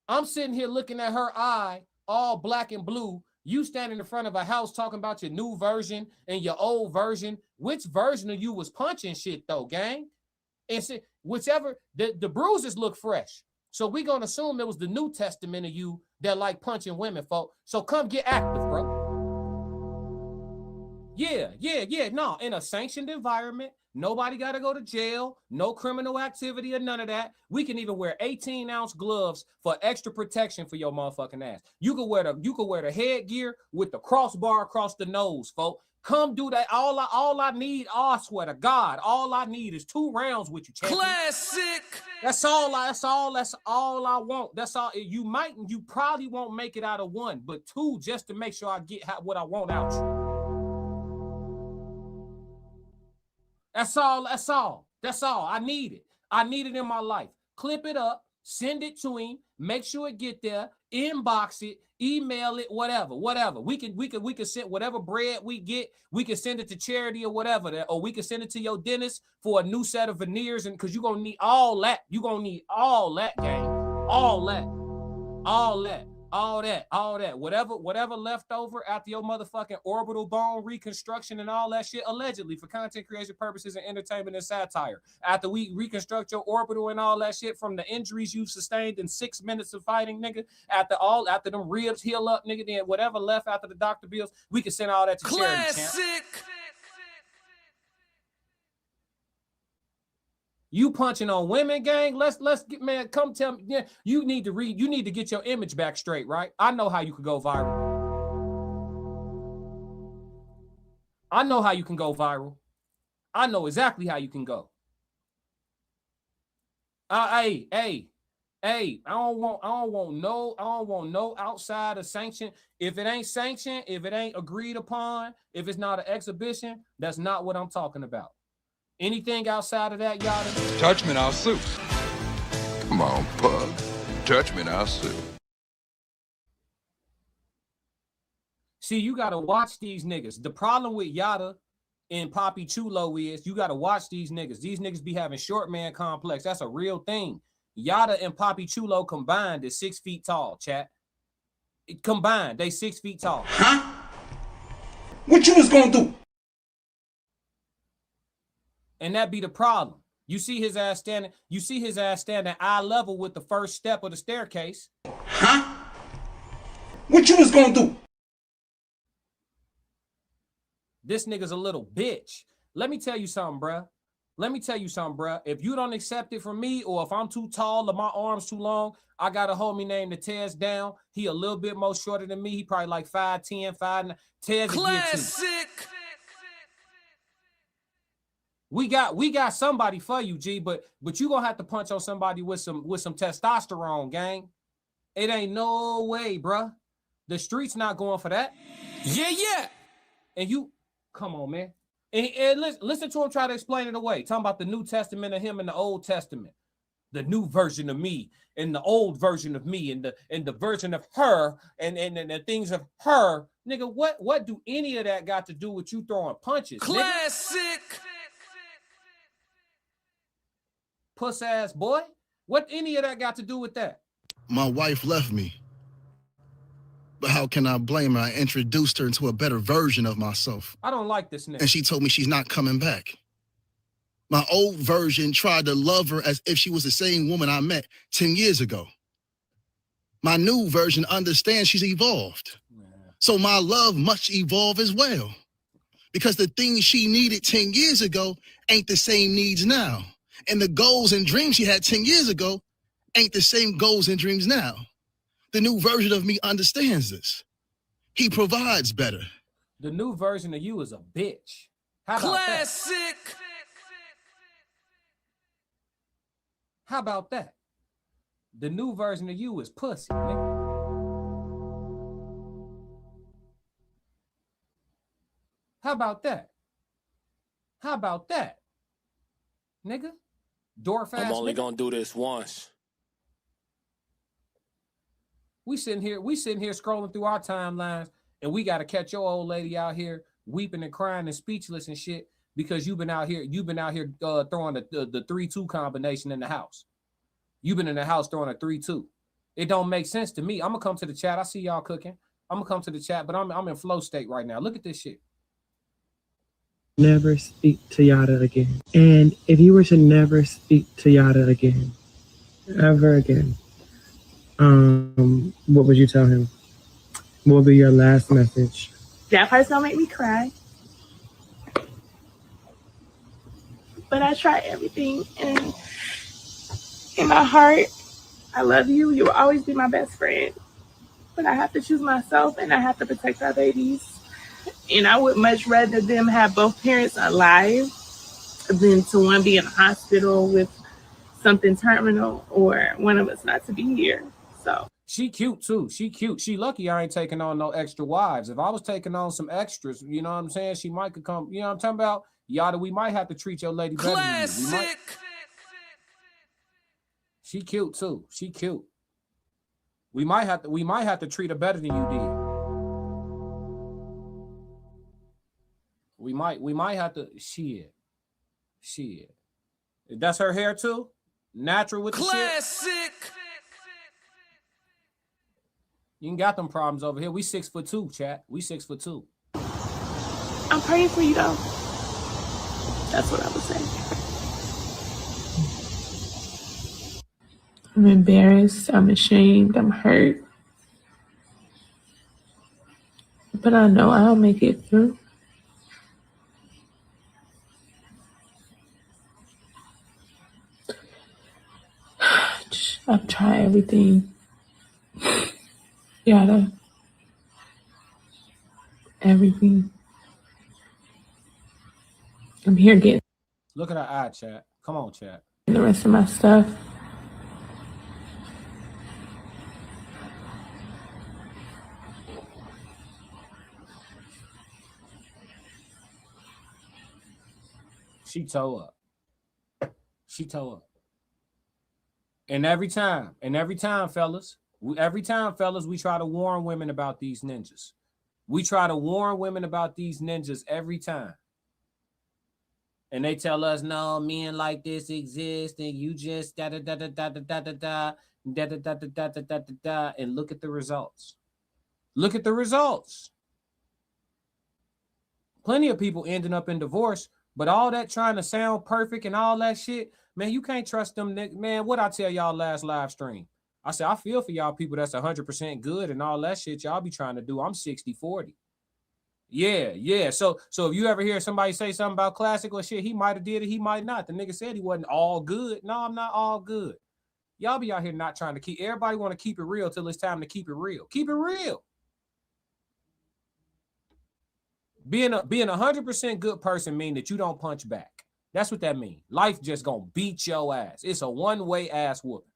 I'm sitting here looking at her eye, all black and blue. You standing in front of a house talking about your new version and your old version. Which version of you was punching shit though, gang? And see, whichever, the bruises look fresh. So we gonna assume it was the New Testament of you that like punching women, folk. So come get active, bro. Yeah. No, in a sanctioned environment, nobody got to go to jail, no criminal activity or none of that. We can even wear 18-ounce gloves for extra protection for your motherfucking ass. You could wear the headgear with the crossbar across the nose, folks. Come do that. All I need, I swear to God, all I need is 2 rounds with you, champion. Classic. That's all I want. That's all. You probably won't make it out of 1, but 2 just to make sure I get what I want out you. That's all. I need it. I need it in my life. Clip it up, send it to him, make sure it get there, inbox it, email it, whatever. We can send whatever bread we get, we can send it to charity or whatever, or we can send it to your dentist for a new set of veneers, and because you're gonna need all that. You're gonna need all that, gang. All that. Whatever left over after your motherfucking orbital bone reconstruction and all that shit, allegedly for content creation purposes and entertainment and satire. After we reconstruct your orbital and all that shit from the injuries you sustained in 6 minutes of fighting, nigga, after them ribs heal up, nigga, then whatever left after the doctor bills, we can send all that to charity, champ. You punching on women, gang? Let's get, man, come tell me. Yeah, you need to get your image back straight, right? I know how you could go viral. I know how you can go viral. I know exactly how you can go. Hey, I don't want no outside of sanction. If it ain't sanctioned, if it ain't agreed upon, if it's not an exhibition, that's not what I'm talking about. Anything outside of that, Yada? Touch me and I'll sue. Come on, pug. Touch me and I'll sue. See, you got to watch these niggas. The problem with Yada and Papi Chulo is you got to watch these niggas. These niggas be having short man complex. That's a real thing. Yada and Papi Chulo combined is 6 feet tall, chat. Combined, they 6 feet tall. Huh? What you was gonna do? And that be the problem. You see his ass standing eye level with the first step of the staircase. Huh? What you was gonna do? This nigga's a little bitch. Let me tell you something, bruh. If you don't accept it from me, or if I'm too tall or my arms too long, I got a homie named Tez Down. He a little bit more shorter than me. He probably like 5'10", 5'9". Tez Classic. We got somebody for you, G, but you gonna have to punch on somebody with some testosterone, gang. It ain't no way, bruh. The street's not going for that. Yeah. And you, come on, man. And listen to him try to explain it away. Talking about the New Testament of him and the Old Testament. The new version of me and the old version of me and the version of her and the things of her. Nigga, what do any of that got to do with you throwing punches? Classic. Nigga? Puss ass boy. What any of that got to do with that? My wife left me. But how can I blame her? I introduced her into a better version of myself. I don't like this nigga. And she told me she's not coming back. My old version tried to love her as if she was the same woman I met 10 years ago. My new version understands she's evolved. So my love must evolve as well. Because the things she needed 10 years ago ain't the same needs now. And the goals and dreams she had 10 years ago ain't the same goals and dreams now. The new version of me understands this. He provides better. The new version of you is a bitch. How about Classic. that? How about that? The new version of you is pussy, nigga. How about that? How about that? Nigga? Dwarf ass I'm only nigga. gonna do this once. We sitting here scrolling through our timelines, and we got to catch your old lady out here weeping and crying and speechless and shit because you've been out here throwing the 3-2 combination in the house. You've been in the house throwing a 3-2. It don't make sense to me. I'm gonna come to the chat. I see y'all cooking. I'm gonna come to the chat, but I'm in flow state right now. Look at this shit. Never speak to Yada again. And if you were to never speak to Yada again, ever again, what would you tell him? What would be your last message? That part's gonna make me cry. But I try everything, and in my heart, I love you. You will always be my best friend. But I have to choose myself, and I have to protect our babies. And I would much rather them have both parents alive than to one be in a hospital with something terminal or one of us not to be here. So she cute too. She cute. She lucky I ain't taking on no extra wives. If I was taking on some extras, you know what I'm saying? She might could come. You know what I'm talking about? Yada, we might have to treat your lady better than you. She cute too. She cute. We might have to treat her better than you did. We might have to. Shit. That's her hair too. Natural with the shit. You ain't got them problems over here. We 6'2", chat. We 6'2". I'm praying for you though. That's what I would say. I'm embarrassed. I'm ashamed. I'm hurt. But I know I'll make it through. I've tried everything. Yada. Everything. I'm here getting. Look at her eye, chat. Come on, chat. The rest of my stuff. She toe up. And every time, fellas, we try to warn women about these ninjas. We try to warn women about these ninjas every time. And they tell us, no, men like this exist, and you just da-da-da-da-da-da-da-da, da-da-da-da-da-da-da-da, and look at the results. Look at the results. Plenty of people ending up in divorce, but all that trying to sound perfect and all that shit, man, you can't trust them. Man, what I tell y'all last live stream? I said, I feel for y'all people that's 100% good and all that shit y'all be trying to do. I'm 60-40. Yeah. So if you ever hear somebody say something about classic or shit, he might have did it, he might not. The nigga said he wasn't all good. No, I'm not all good. Y'all be out here not trying to keep, everybody want to keep it real till it's time to keep it real. Keep it real. Being a 100% good person mean that you don't punch back. That's what that means. Life just gonna beat your ass. It's a one-way ass whooping.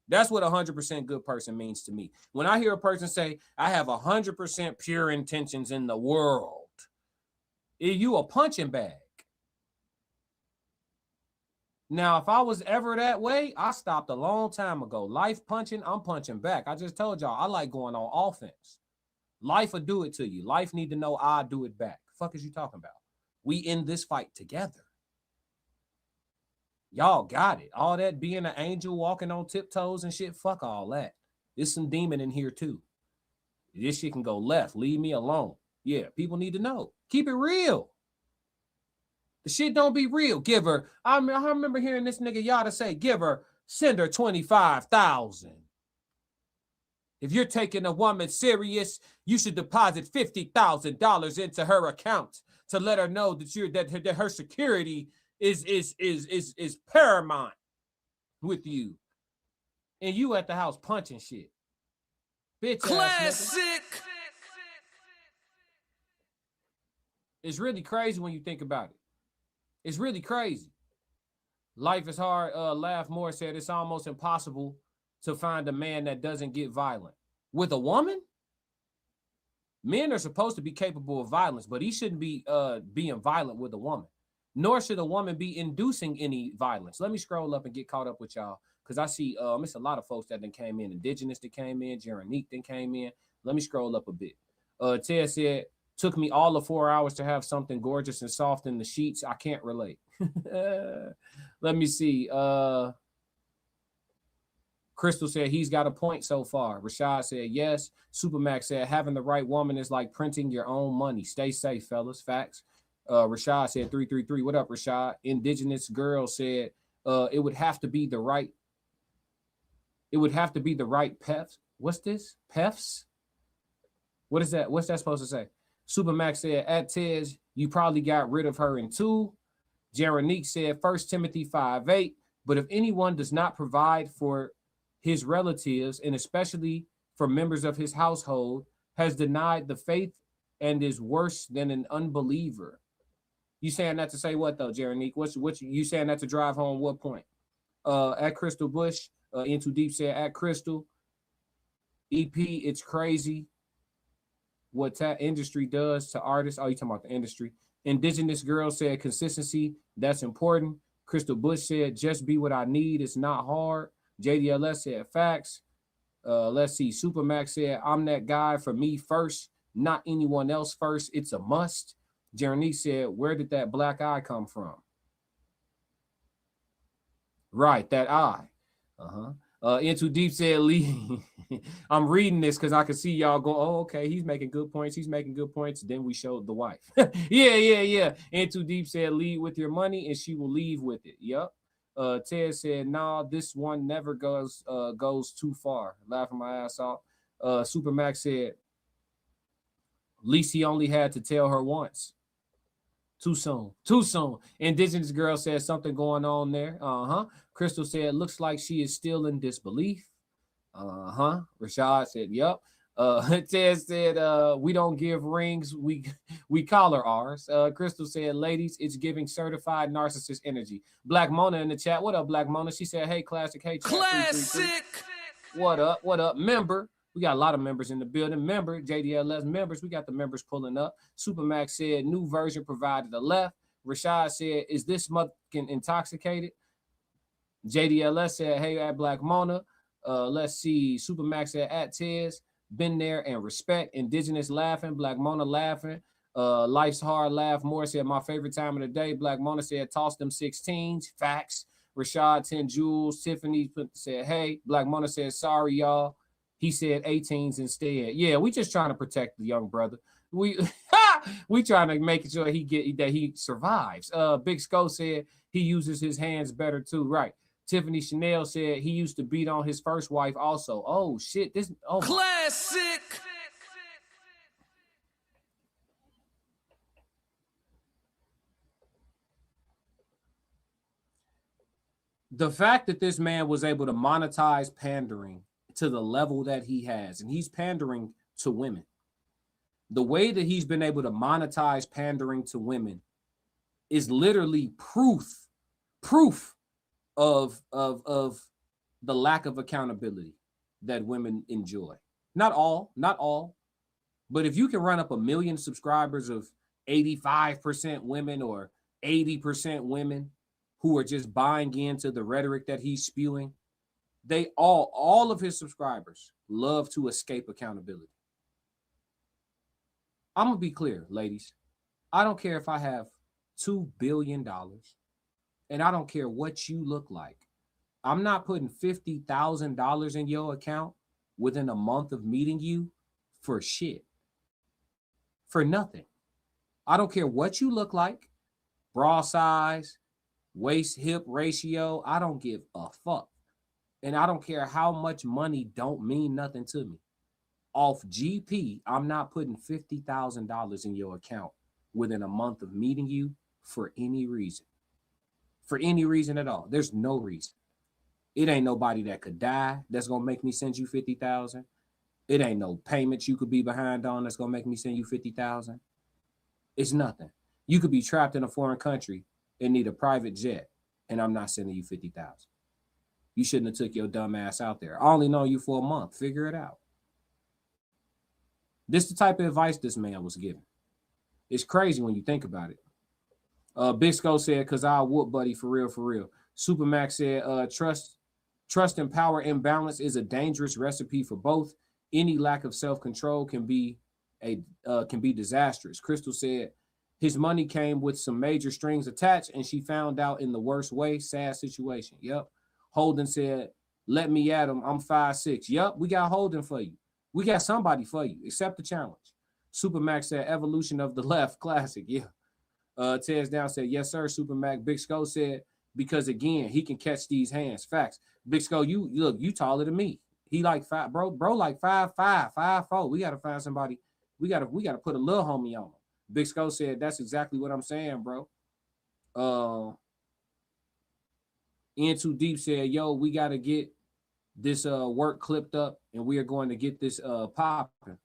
That's what a 100% good person means to me. When I hear a person say, I have 100% pure intentions in the world, you a punching bag. Now, if I was ever that way, I stopped a long time ago. Life punching, I'm punching back. I just told y'all, I like going on offense. Life will do it to you. Life need to know I do it back. The fuck is you talking about? We in this fight together. Y'all got it. All that being an angel walking on tiptoes and shit, fuck all that. There's some demon in here too. This shit can go left. Leave me alone. Yeah, people need to know. Keep it real. The shit don't be real. Give her, I remember hearing this nigga Yada say, send her 25,000. If you're taking a woman serious, you should deposit $50,000 into her account to let her know that her security is paramount with you. And you at the house punching shit. Bitch classic. It's really crazy when you think about it. It's really crazy. Life is hard. Laugh Moore said it's almost impossible to find a man that doesn't get violent. With a woman, men are supposed to be capable of violence, but he shouldn't be being violent with a woman. Nor should a woman be inducing any violence. Let me scroll up and get caught up with y'all. because I see it's a lot of folks that then came in. Indigenous that came in, Jeronique that came in. Let me scroll up a bit. Ted said, took me all of 4 hours to have something gorgeous and soft in the sheets. I can't relate. Let me see. Crystal said he's got a point so far. Rashad said yes. Supermax said having the right woman is like printing your own money. Stay safe, fellas. Facts. Rashad said 333. What up, Rashad? Indigenous girl said it would have to be the right. It would have to be the right PEFs. What's this? PEFs? What is that? What's that supposed to say? Supermax said at Tez, you probably got rid of her in 2. Jeronique said 1 Timothy 5:8. But if anyone does not provide for his relatives, and especially for members of his household, has denied the faith and is worse than an unbeliever. You saying that to say what though, Jeronique? What you saying that to drive home what point? At Crystal Bush, Into Deep said at Crystal, EP, it's crazy what that industry does to artists. Oh, you talking about the industry. Indigenous girl said consistency, that's important. Crystal Bush said just be what I need, it's not hard. JDLS said facts. Let's see. Supermax said, I'm that guy for me first, not anyone else first. It's a must. Jeremy said, where did that black eye come from? Right, that eye. Into Deep said, Lee. I'm reading this because I can see y'all go, oh, okay, he's making good points. He's making good points. Then we showed the wife. Yeah. Into Deep said, lead with your money and she will leave with it. Yep. Ted said, nah, this one never goes too far. Laughing my ass off. Supermax said, at least he only had to tell her once. Too soon. Indigenous girl said something going on there. Crystal said, looks like she is still in disbelief. Rashad said, yep. Ted said, we don't give rings, we collar ours. Crystal said, ladies, it's giving certified narcissist energy. Black Mona in the chat. What up, Black Mona? She said, hey, classic. Hey, chat. Classic. What up? Member. We got a lot of members in the building. Member, JDLS members. We got the members pulling up. Supermax said, new version provided a left. Rashad said, is this motherfucking intoxicated? JDLS said, hey, at Black Mona. Let's see. Supermax said, at Tez. Been there and respect. Indigenous laughing. Black Mona laughing. Life's hard laugh. Moore said, my favorite time of the day. Black Mona said, toss them 16s. Facts. Rashad 10 Jules. Tiffany said, hey. Black Mona said, sorry, y'all. He said 18s instead. Yeah, we just trying to protect the young brother. We trying to make sure he survives. Big Sco said he uses his hands better too. Right. Tiffany Chanel said he used to beat on his first wife also. Oh shit. Classic. The fact that this man was able to monetize pandering to the level that he has, and he's pandering to women. The way that he's been able to monetize pandering to women is literally proof of the lack of accountability that women enjoy. Not all, but if you can run up 1 million subscribers of 85% women or 80% women who are just buying into the rhetoric that he's spewing, they all of his subscribers love to escape accountability. I'm gonna be clear, ladies. I don't care if I have $2 billion and I don't care what you look like. I'm not putting $50,000 in your account within a month of meeting you for shit. For nothing. I don't care what you look like, bra size, waist hip ratio. I don't give a fuck. And I don't care how much money don't mean nothing to me. Off GP, I'm not putting $50,000 in your account within a month of meeting you for any reason. For any reason at all. There's no reason. It ain't nobody that could die that's gonna make me send you 50,000. It ain't no payments you could be behind on that's gonna make me send you 50,000. It's nothing. You could be trapped in a foreign country and need a private jet, and I'm not sending you 50,000. You shouldn't have took your dumb ass out there. I only know you for a month. Figure it out. This is the type of advice this man was giving. It's crazy when you think about it. Big Sco said, cause I'll whoop buddy for real. Supermax said, Trust and power imbalance is a dangerous recipe for both. Any lack of self-control can be disastrous. Crystal said his money came with some major strings attached, and she found out in the worst way. Sad situation. Yep. Holden said, let me at him. I'm 5'6". Yep, we got Holden for you. We got somebody for you. Accept the challenge. Supermax said, evolution of the left. Classic. Yeah. Tez Down said, yes, sir, Supermax. Big Skull said, because again, he can catch these hands. Facts. Big Skull, you look, you taller than me. He like 5, bro like 5'5", 5'4". We gotta find somebody. We gotta put a little homie on him. Big Skull said, that's exactly what I'm saying, bro. In Too Deep said, yo, we gotta get this work clipped up, and we are going to get this popping.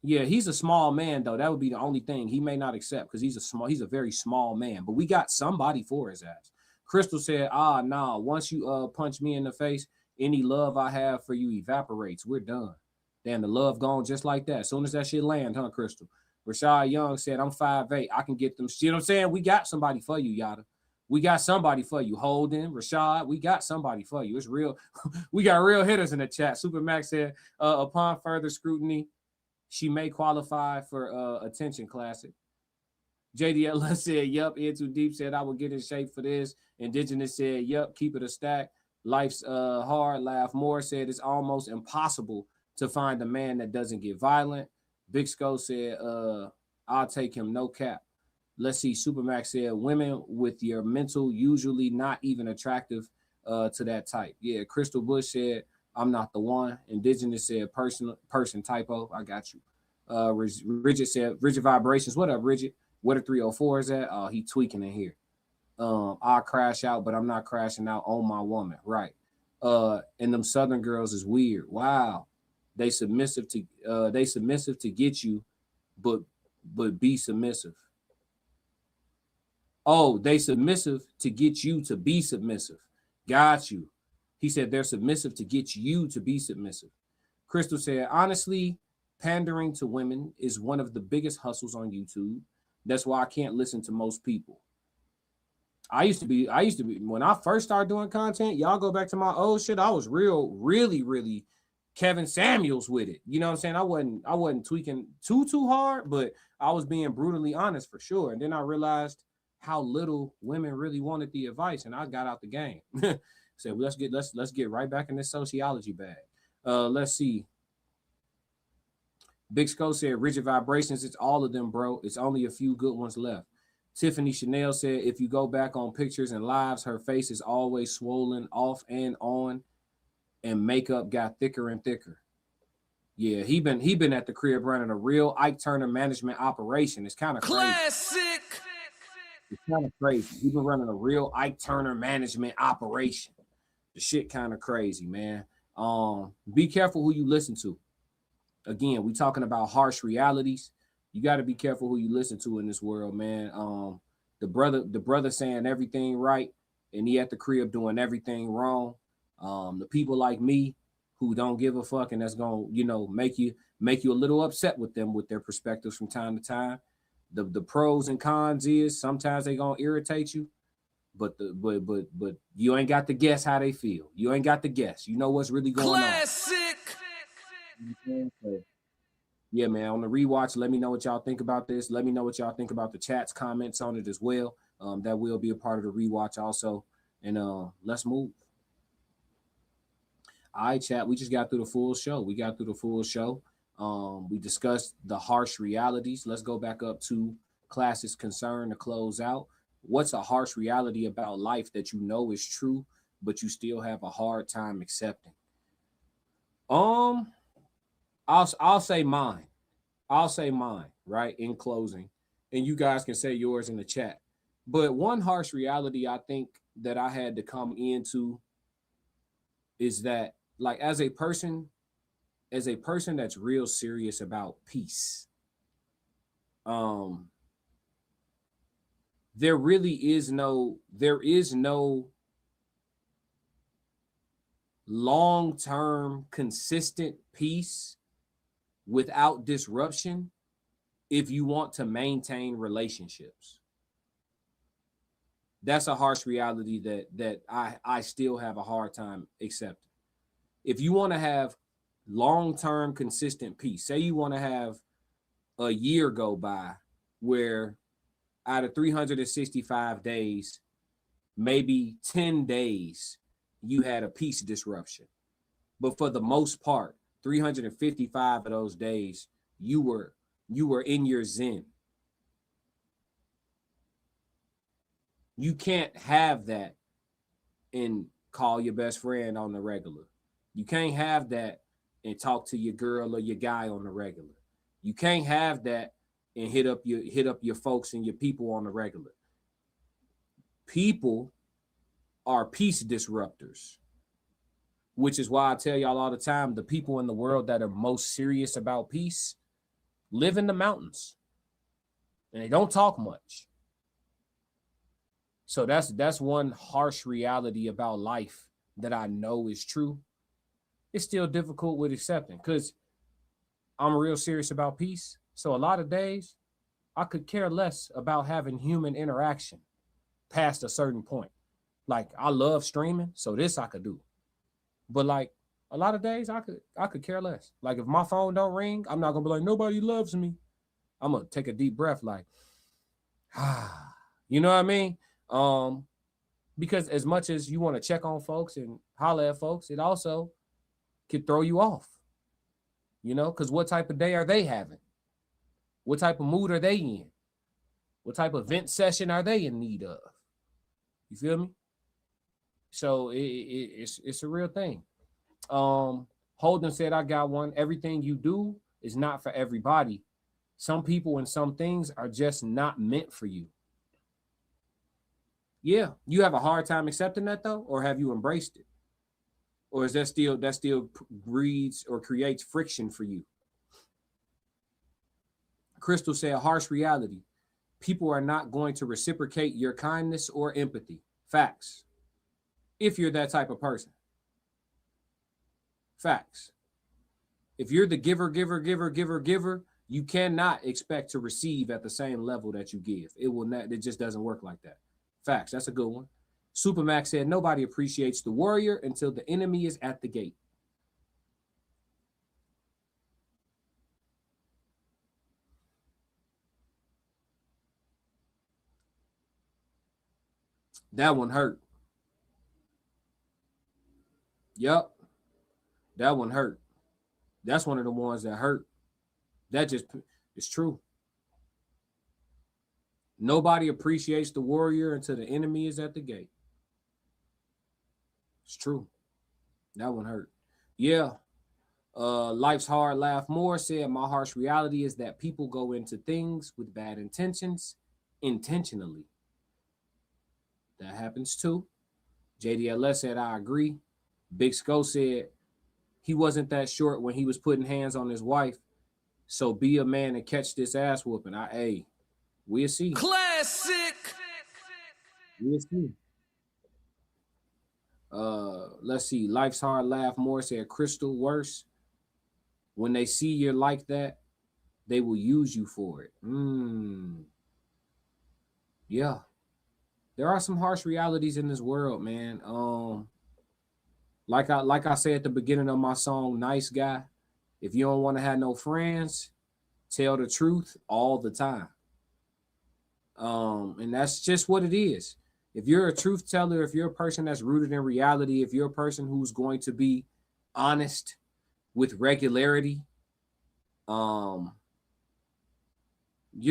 Yeah, he's a small man though. That would be the only thing he may not accept, because he's a very small man. But we got somebody for his ass. Crystal said, nah, once you punch me in the face, any love I have for you evaporates. We're done. Damn, the love gone just like that. As soon as that shit land, huh, Crystal? Rashad Young said, I'm 5'8". I can get them. You know what I'm saying? We got somebody for you, Yada. We got somebody for you. Holden, Rashad, we got somebody for you. It's real. We got real hitters in the chat. Supermax said, upon further scrutiny, she may qualify for attention. Classic. JDL said, yup. In Too Deep said, I will get in shape for this. Indigenous said, yup, keep it a stack. Life's hard. Laugh More said, it's almost impossible to find a man that doesn't get violent. Big Skull said, I'll take him, no cap. Let's see. Supermax said, women with your mental usually not even attractive to that type. Yeah. Crystal Bush said, I'm not the one. Indigenous said, person typo. I got you. Rigid said, Rigid Vibrations. What up, Rigid? Where the 304 is at? Oh, he tweaking in here. I'll crash out, but I'm not crashing out on my woman. Right. And them Southern girls is weird. Wow. They submissive to get you, but be submissive. Oh, they submissive to get you to be submissive. Got you. He said they're submissive to get you to be submissive. Crystal said, honestly, pandering to women is one of the biggest hustles on YouTube. That's why I can't listen to most people. I used to be, when I first started doing content, y'all go back to my old shit, I was really Kevin Samuels with it. You know what I'm saying? I wasn't tweaking too hard, but I was being brutally honest for sure. And then I realized how little women really wanted the advice, and I got out the game. So let's get right back in this sociology bag. Let's see. Big Skull said, Rigid Vibrations, it's all of them, bro. It's only a few good ones left. Tiffany Chanel said, if you go back on pictures and lives, her face is always swollen off and on, and makeup got thicker and thicker. Yeah, he been at the crib running a real Ike Turner management operation. It's kind of crazy. It's kind of crazy. He's been running a real Ike Turner management operation. The shit kind of crazy, man. Be careful who you listen to. Again, we talking about harsh realities. You got to be careful who you listen to in this world, man. The brother saying everything right, and he at the crib doing everything wrong. The people like me who don't give a fuck, and that's gonna, make you a little upset with them with their perspectives from time to time. The pros and cons is sometimes they gonna irritate you, but you ain't got to guess how they feel. You ain't got to guess. You know what's really going on. So, yeah, man. On the rewatch, let me know what y'all think about this. Let me know what y'all think about the chat's comments on it as well. That will be a part of the rewatch also. And let's move. All right, chat. We just got through the full show. We discussed the harsh realities. Let's go back up to Class's concern to close out. What's a harsh reality about life that you know is true, but you still have a hard time accepting? I'll say mine. Right, in closing, and you guys can say yours in the chat. But one harsh reality I think that I had to come into is that, like, as a person that's real serious about peace, there is no long-term consistent peace without disruption if you want to maintain relationships. That's a harsh reality that I still have a hard time accepting. if you want to have long-term consistent peace, say you want to have a year go by where out of 365 days, maybe 10 days, you had a peace disruption. But for the most part, 355 of those days, you were in your zen. You can't have that and call your best friend on the regular. You can't have that and talk to your girl or your guy on the regular. You can't have that and hit up your folks and your people on the regular. People are peace disruptors, which is why I tell y'all all the time, the people in the world that are most serious about peace live in the mountains and they don't talk much. So that's one harsh reality about life that I know is true. It's still difficult with accepting because I'm real serious about peace. So a lot of days I could care less about having human interaction past a certain point. Like I love streaming, so this I could do. But like a lot of days I could care less. Like if my phone don't ring, I'm not gonna be like, nobody loves me. I'm gonna take a deep breath, like, you know what I mean? Because as much as you want to check on folks and holler at folks, it also could throw you off, you know, because what type of day are they having? What type of mood are they in? What type of vent session are they in need of? You feel me? So it's a real thing. Holden said, I got one. Everything you do is not for everybody. Some people and some things are just not meant for you. Yeah, you have a hard time accepting that though, or have you embraced it? Or is that still breeds or creates friction for you? Crystal said, harsh reality. People are not going to reciprocate your kindness or empathy. Facts. If you're that type of person. Facts. If you're the giver, you cannot expect to receive at the same level that you give. It will not, it just doesn't work like that. Facts. That's a good one. Supermax said, nobody appreciates the warrior until the enemy is at the gate. That one hurt. Yup. That one hurt. That's one of the ones that hurt. That just is true. Nobody appreciates the warrior until the enemy is at the gate. It's true. That one hurt. Yeah. Life's Hard, Laugh More said, my harsh reality is that people go into things with bad intentions intentionally. That happens too. JDLS said, I agree. Big Sco said, he wasn't that short when he was putting hands on his wife. So be a man and catch this ass whooping. We'll see. Classic. We'll see. Let's see. Life's Hard, Laugh More said, Crystal, worse. When they see you're like that, they will use you for it. Yeah. There are some harsh realities in this world, man. Like I said at the beginning of my song, Nice Guy, if you don't want to have no friends, tell the truth all the time. And that's just what it is. If you're a truth teller, if you're a person that's rooted in reality, if you're a person who's going to be honest with regularity, you're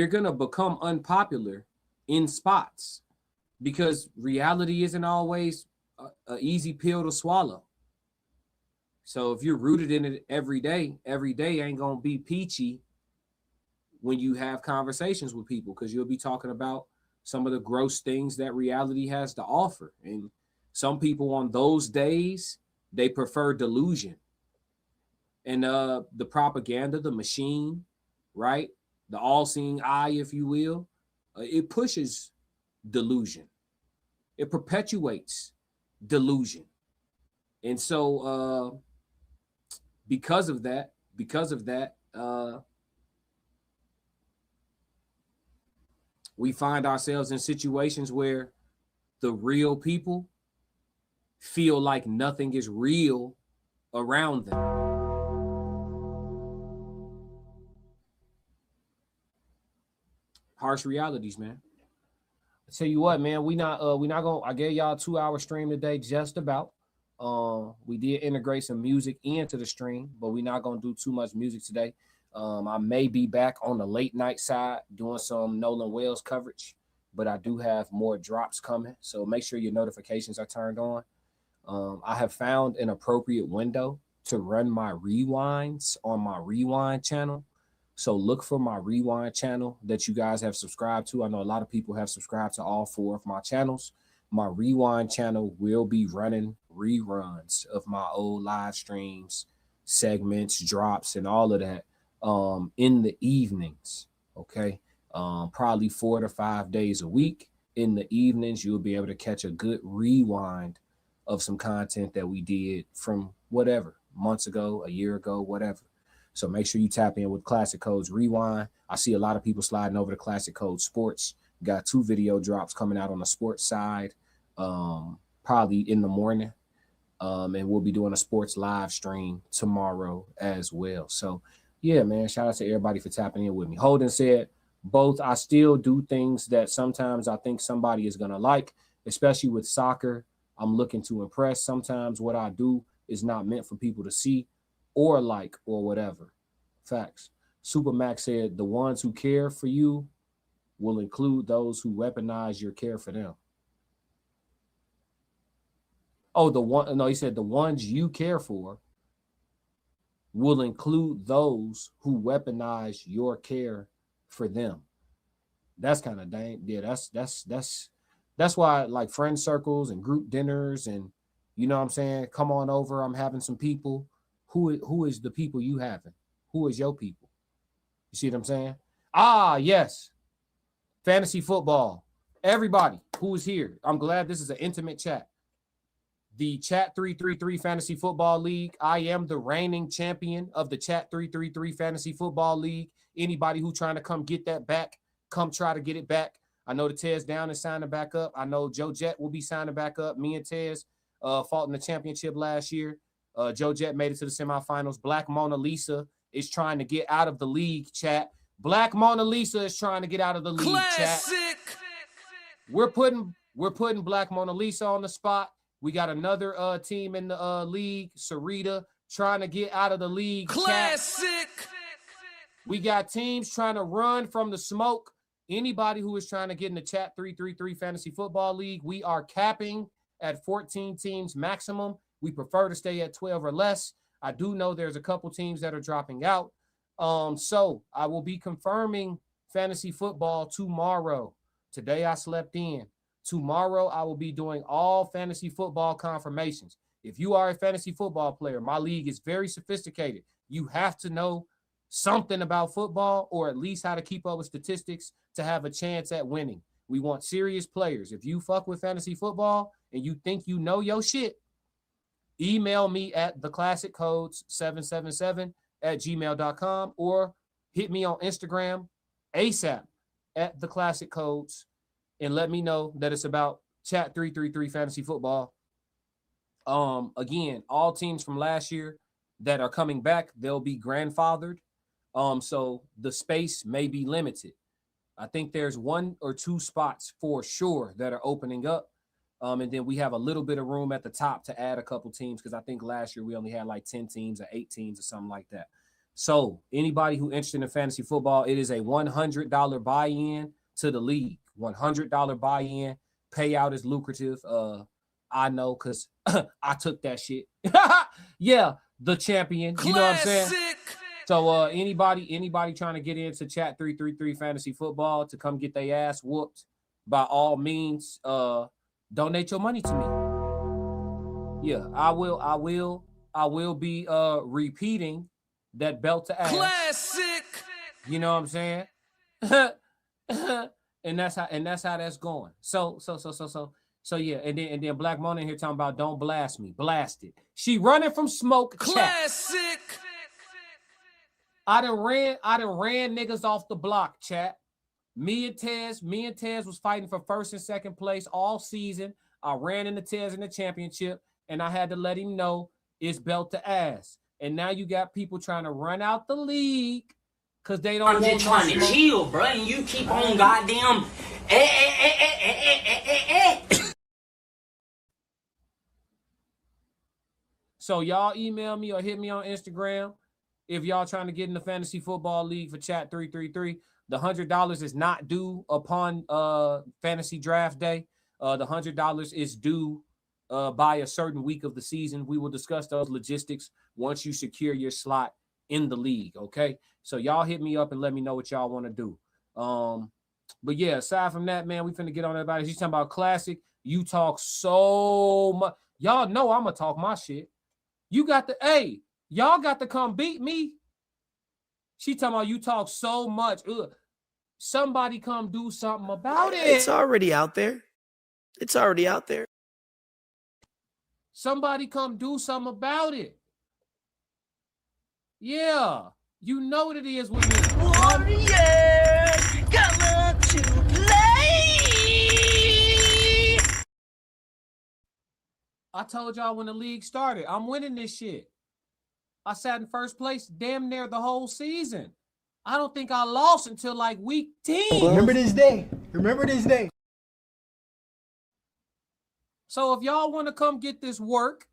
gonna become unpopular in spots because reality isn't always an easy pill to swallow. So if you're rooted in it every day ain't gonna be peachy when you have conversations with people, because you'll be talking about some of the gross things that reality has to offer. And some people on those days, they prefer delusion. And the propaganda, the machine, right? The all-seeing eye, if you will, it pushes delusion. It perpetuates delusion. And so because of that, we find ourselves in situations where the real people feel like nothing is real around them. Harsh realities, man. I tell you what, man, we not gonna. I gave y'all a 2-hour stream today, just about. We did integrate some music into the stream, but we're not gonna do too much music today. I may be back on the late night side doing some Nolan Wells coverage, but I do have more drops coming, so make sure your notifications are turned on. I have found an appropriate window to run my rewinds on my rewind channel. So look for my rewind channel that you guys have subscribed to. I know a lot of people have subscribed to all 4 of my channels. My rewind channel will be running reruns of my old live streams, segments, drops, and all of that in the evenings. Okay. Probably 4 to 5 days a week. In the evenings, you'll be able to catch a good rewind of some content that we did from whatever, months ago, a year ago, whatever. So make sure you tap in with Classic Codes Rewind. I see a lot of people sliding over to Classic Code Sports. Got 2 video drops coming out on the sports side, probably in the morning. And we'll be doing a sports live stream tomorrow as well. So yeah, man, shout out to everybody for tapping in with me. Holden said, both, I still do things that sometimes I think somebody is going to like, especially with soccer. I'm looking to impress. Sometimes what I do is not meant for people to see or like or whatever. Facts. Supermax said, the ones who care for you will include those who weaponize your care for them. Oh, he said the ones you care for will include those who weaponize your care for them. That's kind of dang. Yeah, that's why, like, friend circles and group dinners and, you know what I'm saying, come on over, I'm having some people. Who is the people you having? Who is your people? You see what I'm saying? Ah, yes. Fantasy football. Everybody who is here, I'm glad this is an intimate chat. The Chat 333 Fantasy Football League. I am the reigning champion of the Chat 333 Fantasy Football League. Anybody who trying to come get that back, come try to get it back. I know the Tez Down is signing back up. I know Joe Jet will be signing back up. Me and Tez fought in the championship last year. Joe Jet made it to the semifinals. Black Mona Lisa is trying to get out of the league, chat. Black Mona Lisa is trying to get out of the league, chat. We're putting Black Mona Lisa on the spot. We got another team in the league, Sarita, trying to get out of the league. Classic. Chat. We got teams trying to run from the smoke. Anybody who is trying to get in the Chat 333 Fantasy Football League, we are capping at 14 teams maximum. We prefer to stay at 12 or less. I do know there's a couple teams that are dropping out. So I will be confirming fantasy football tomorrow. Today I slept in. Tomorrow I will be doing all fantasy football confirmations. If you are a fantasy football player, my league is very sophisticated. You have to know something about football, or at least how to keep up with statistics to have a chance at winning. We want serious players. If you fuck with fantasy football and you think you know your shit, email me at theclassiccodes777@gmail.com or hit me on Instagram ASAP at theclassiccodes and let me know that it's about Chat 333 Fantasy Football. Again, all teams from last year that are coming back, they'll be grandfathered. So the space may be limited. I think there's 1 or 2 spots for sure that are opening up. And then we have a little bit of room at the top to add a couple teams, because I think last year we only had like 10 teams or 8 teams or something like that. So anybody who interested in fantasy football, it is a $100 buy-in to the league. $100 buy-in. Payout is lucrative. I know, because I took that shit. Yeah, the champion. You know what I'm saying? So anybody trying to get into Chat 333 Fantasy Football to come get their ass whooped, by all means, donate your money to me. Yeah, I will be repeating that belt to ass. Classic. You know what I'm saying? and that's how that's going. So yeah, and then Black Mona in here talking about don't blast me. Blast it. She running from smoke. Classic. Chat. I done ran niggas off the block, chat. Me and Tez was fighting for first and second place all season. I ran into Tez in the championship, and I had to let him know is belt to ass. And now you got people trying to run out the league because they don't I'm want just trying to chill, bro, and you keep on goddamn. So y'all email me or hit me on Instagram if y'all trying to get in the fantasy football league for chat 333. The $100 is not due upon fantasy draft day. The $100 is due by a certain week of the season. We will discuss those logistics once you secure your slot in the league. Okay, so y'all hit me up and let me know what y'all want to do. But yeah, aside from that, man, we finna get on everybody. She's talking about classic. You talk so much. Y'all know I'm gonna talk my shit. You got the y'all got to come beat me. She talking about you talk so much. Ugh. Somebody come do something about it. It's already out there. It's already out there. Somebody come do something about it. Yeah, you know what it is with me. Warrior, come on to play. I told y'all when the league started, I'm winning this shit. I sat in first place damn near the whole season. I don't think I lost until like week 10. Remember this day. Remember this day. So if y'all want to come get this work,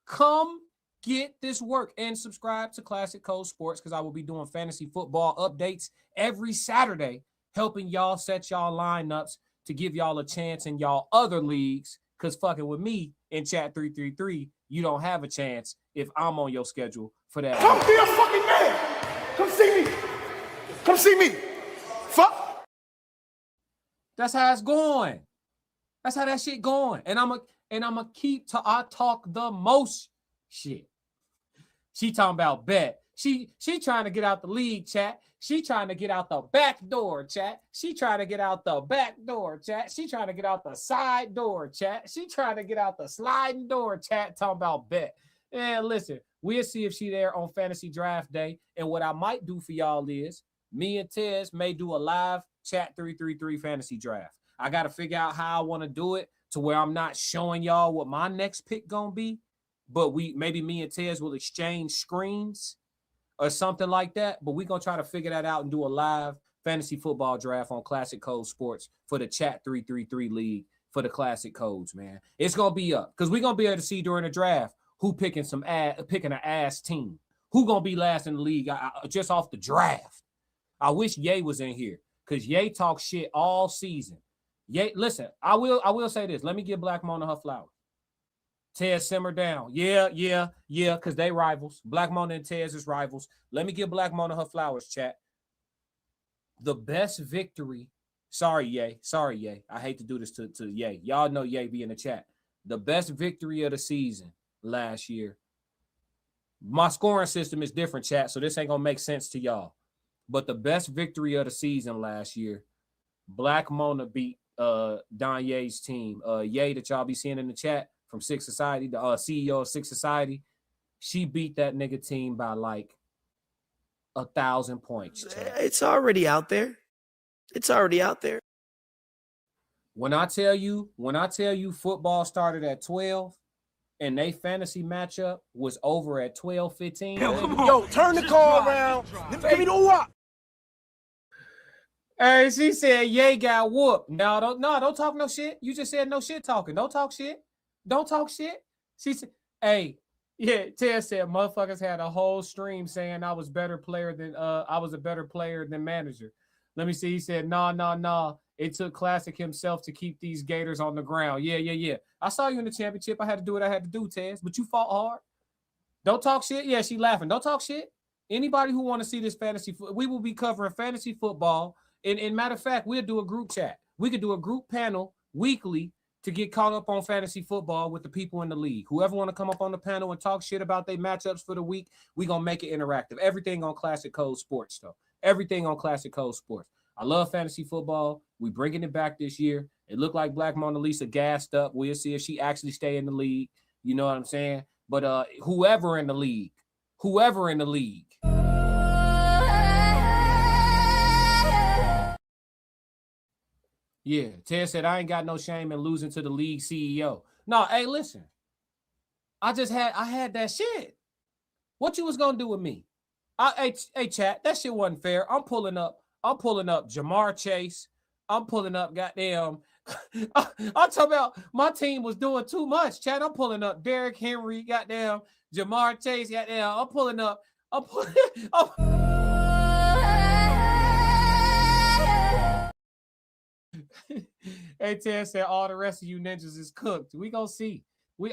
come get this work and subscribe to Classic Code Sports because I will be doing fantasy football updates every Saturday, helping y'all set y'all lineups to give y'all a chance in y'all other leagues. Because fucking with me in chat 333, you don't have a chance if I'm on your schedule for that. Come be a fucking man. Come see me. Come see me. Fuck. That's how it's going. That's how that shit going. And I'm a keep I talk the most shit. She talking about bet. She trying to get out the league, chat. She trying to get out the back door, chat. She trying to get out the back door, chat. She trying to get out the side door, chat. She trying to get out the sliding door, chat. Talking about bet. And listen, we'll see if she there on fantasy draft day. And what I might do for y'all is me and Tez may do a live chat 333 fantasy draft. I got to figure out how I want to do it to where I'm not showing y'all what my next pick gonna be, but maybe me and Tez will exchange screens or something like that. But we're gonna try to figure that out and do a live fantasy football draft on Classic Code Sports for the chat 333 league for the Classic Codes, man. It's gonna be up because we're gonna be able to see during the draft who picking an ass team, who gonna be last in the league just off the draft. I wish Ye was in here because Ye talks shit all season. Ye, listen, I will say this. Let me give Black Mona her flowers. Tez, simmer down. Yeah, because they rivals. Black Mona and Tez is rivals. Let me give Black Mona her flowers, chat. The best victory. Sorry, Ye. I hate to do this to Ye. Y'all know Ye be in the chat. The best victory of the season last year. My scoring system is different, chat, so this ain't gonna make sense to y'all. But the best victory of the season last year, Black Mona beat Don Ye's team. Ye that y'all be seeing in the chat from Six Society, the CEO of Six Society, she beat that nigga team by like 1,000 points. Chat. It's already out there. It's already out there. When I tell you football started at 12 and they fantasy matchup was over at 12:15. Yo, turn the car around. Give me the whoop. Hey, she said Ye got whooped. No, don't talk no shit. You just said no shit talking. Don't talk shit. She said, hey, yeah, Ted said motherfuckers had a whole stream saying I was a better player than manager. Let me see. He said, no. It took Classic himself to keep these Gators on the ground. Yeah. I saw you in the championship. I had to do what I had to do, Tez, but you fought hard. Don't talk shit. Yeah, she laughing. Don't talk shit. Anybody who want to see this fantasy, we will be covering fantasy football. And matter of fact, we'll do a group chat. We could do a group panel weekly to get caught up on fantasy football with the people in the league. Whoever want to come up on the panel and talk shit about their matchups for the week, we going to make it interactive. Everything on Classic Code Sports, though. Everything on Classic Code Sports. I love fantasy football. We bringing it back this year. It looked like Black Mona Lisa gassed up. We'll see if she actually stay in the league. You know what I'm saying? But whoever in the league. Yeah, Ted said, I ain't got no shame in losing to the league CEO. No, hey, listen. I had that shit. What you was gonna do with me? Hey, chat, that shit wasn't fair. I'm pulling up Jamar Chase. I'm pulling up goddamn. I'm talking about my team was doing too much, chat. I'm pulling up Derrick Henry, goddamn, Jamar Chase, goddamn. I'm pulling up. Hey, Ted said all the rest of you ninjas is cooked. We gonna see.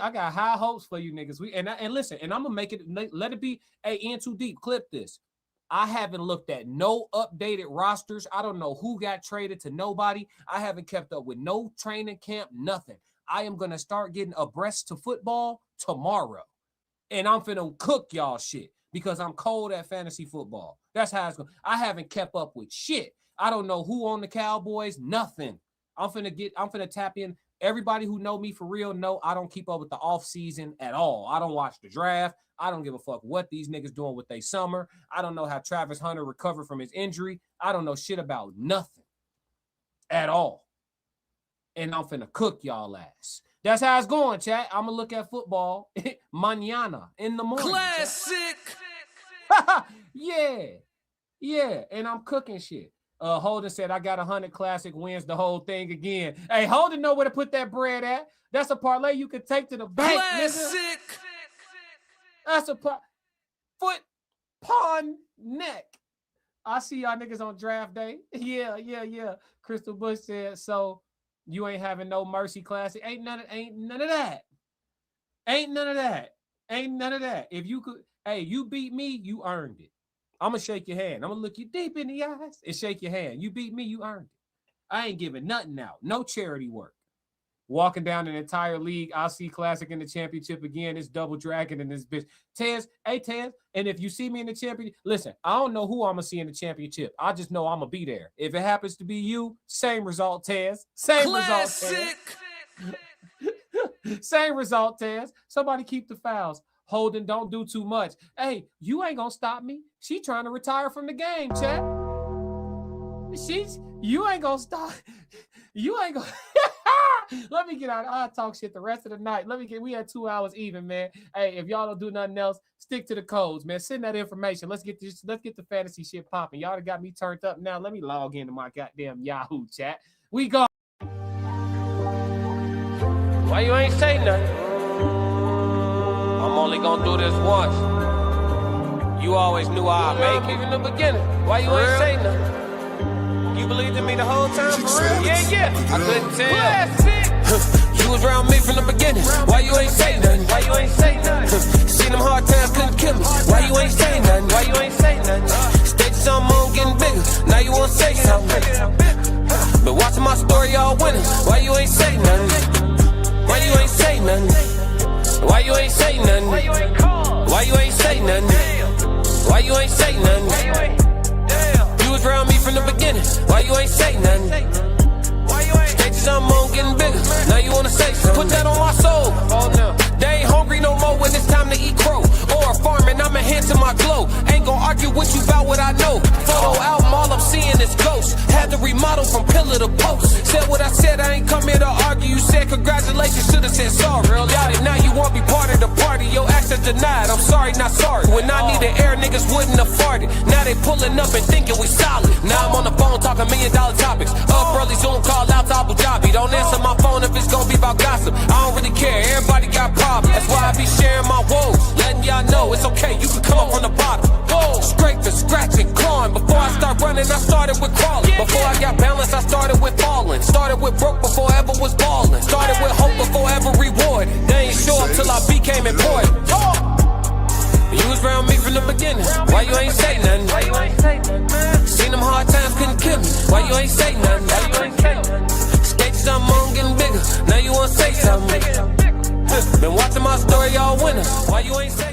I got high hopes for you niggas. And listen, and I'm gonna make it. Let it be. Hey, in too deep. Clip this. I haven't looked at no updated rosters. I don't know who got traded to nobody. I haven't kept up with no training camp. Nothing. I am gonna start getting abreast to football tomorrow, and I'm finna cook y'all shit because I'm cold at fantasy football. That's how it's going. I haven't kept up with shit. I don't know who on the Cowboys. Nothing. I'm finna tap in. Everybody who know me for real know I don't keep up with the off season at all. I don't watch the draft. I don't give a fuck what these niggas doing with their summer. I don't know how Travis Hunter recovered from his injury. I don't know shit about nothing at all. And I'm finna cook y'all ass. That's how it's going, chat. I'm gonna look at football mañana in the morning. Classic. Yeah. And I'm cooking shit. Holden said, I got 100 classic wins, the whole thing again. Hey, Holden know where to put that bread at. That's a parlay you can take to the bank, classic. Nigga. That's a foot, pawn, neck. I see y'all niggas on draft day. Yeah. Crystal Bush said, so you ain't having no mercy classic. Ain't none of that. If you could, hey, you beat me, you earned it. I'm going to shake your hand. I'm going to look you deep in the eyes and shake your hand. You beat me, you earned it. I ain't giving nothing out. No charity work. Walking down an entire league, I'll see Classic in the championship again. It's double dragon in this bitch. Tez, and if you see me in the championship, listen, I don't know who I'm going to see in the championship. I just know I'm going to be there. If it happens to be you, same result, Tez. Same result, Tez. Same result, Tez. Somebody keep the fouls. Holden, don't do too much. Hey, you ain't gonna stop me. She trying to retire from the game, chat. You ain't gonna stop. You ain't gonna. Let me get out. I'll talk shit the rest of the night. We had 2 hours even, man. Hey, if y'all don't do nothing else, stick to the codes, man. Send that information. Let's get the fantasy shit popping. Y'all done got me turned up now. Let me log into my goddamn Yahoo chat. We go. Why you ain't say nothing? I'm only gonna do this once. You always knew I'd make it in the beginning. Why you ain't say nothing? You believed in me the whole time, for real? Yeah. I couldn't tell. You was around me from the beginning. Why you ain't say nothing? Seen them hard times, couldn't kill me. Why you ain't say nothing? Stages I'm on getting bigger. Now you wanna say something. Been watching my story all winter. Why you ain't say nothing? Why you ain't say nothing? Why you ain't say nothing? Why you ain't call? Why you ain't say nothing? Why you ain't say nothing? You was around me from the beginning. Why you ain't say nothing? Stages I'm on getting bigger. Now you wanna say something? Put that on my soul. Oh no. They ain't hungry no more when it's time to eat crow. Or farming, I'm enhancing my glow. Ain't gon' argue with you about what I know. Photo album, all I'm seeing is ghosts. Had to remodel from pillar to post. Said what I said, I ain't come here to argue. You said congratulations, should've said sorry. Got it, now you won't be part of the party. Your access denied, I'm sorry, not sorry. When I needed air, niggas wouldn't afford it. Now they pulling up and thinking we solid. Now I'm on the phone talking $1 million topics. Up early, Zoom call out to Abu Dhabi. Don't answer my phone if it's gonna be about gossip. I don't really care, everybody got problems. That's why I be sharing my woes, letting y'all know it's okay, you can come up from the bottom. Scraping, scratching, clawing. Before I start running, I started with crawling. Before I got balance, I started with falling. Started with broke before I ever was balling. Started with hope before ever reward. They ain't show up till I became important. You was around me from the beginning. Why you ain't say nothing? Seen them hard times, couldn't kill me. Why you ain't say nothing? Stages I'm on getting bigger. Now you wanna say something. Been watching my story all winter. Why you ain't say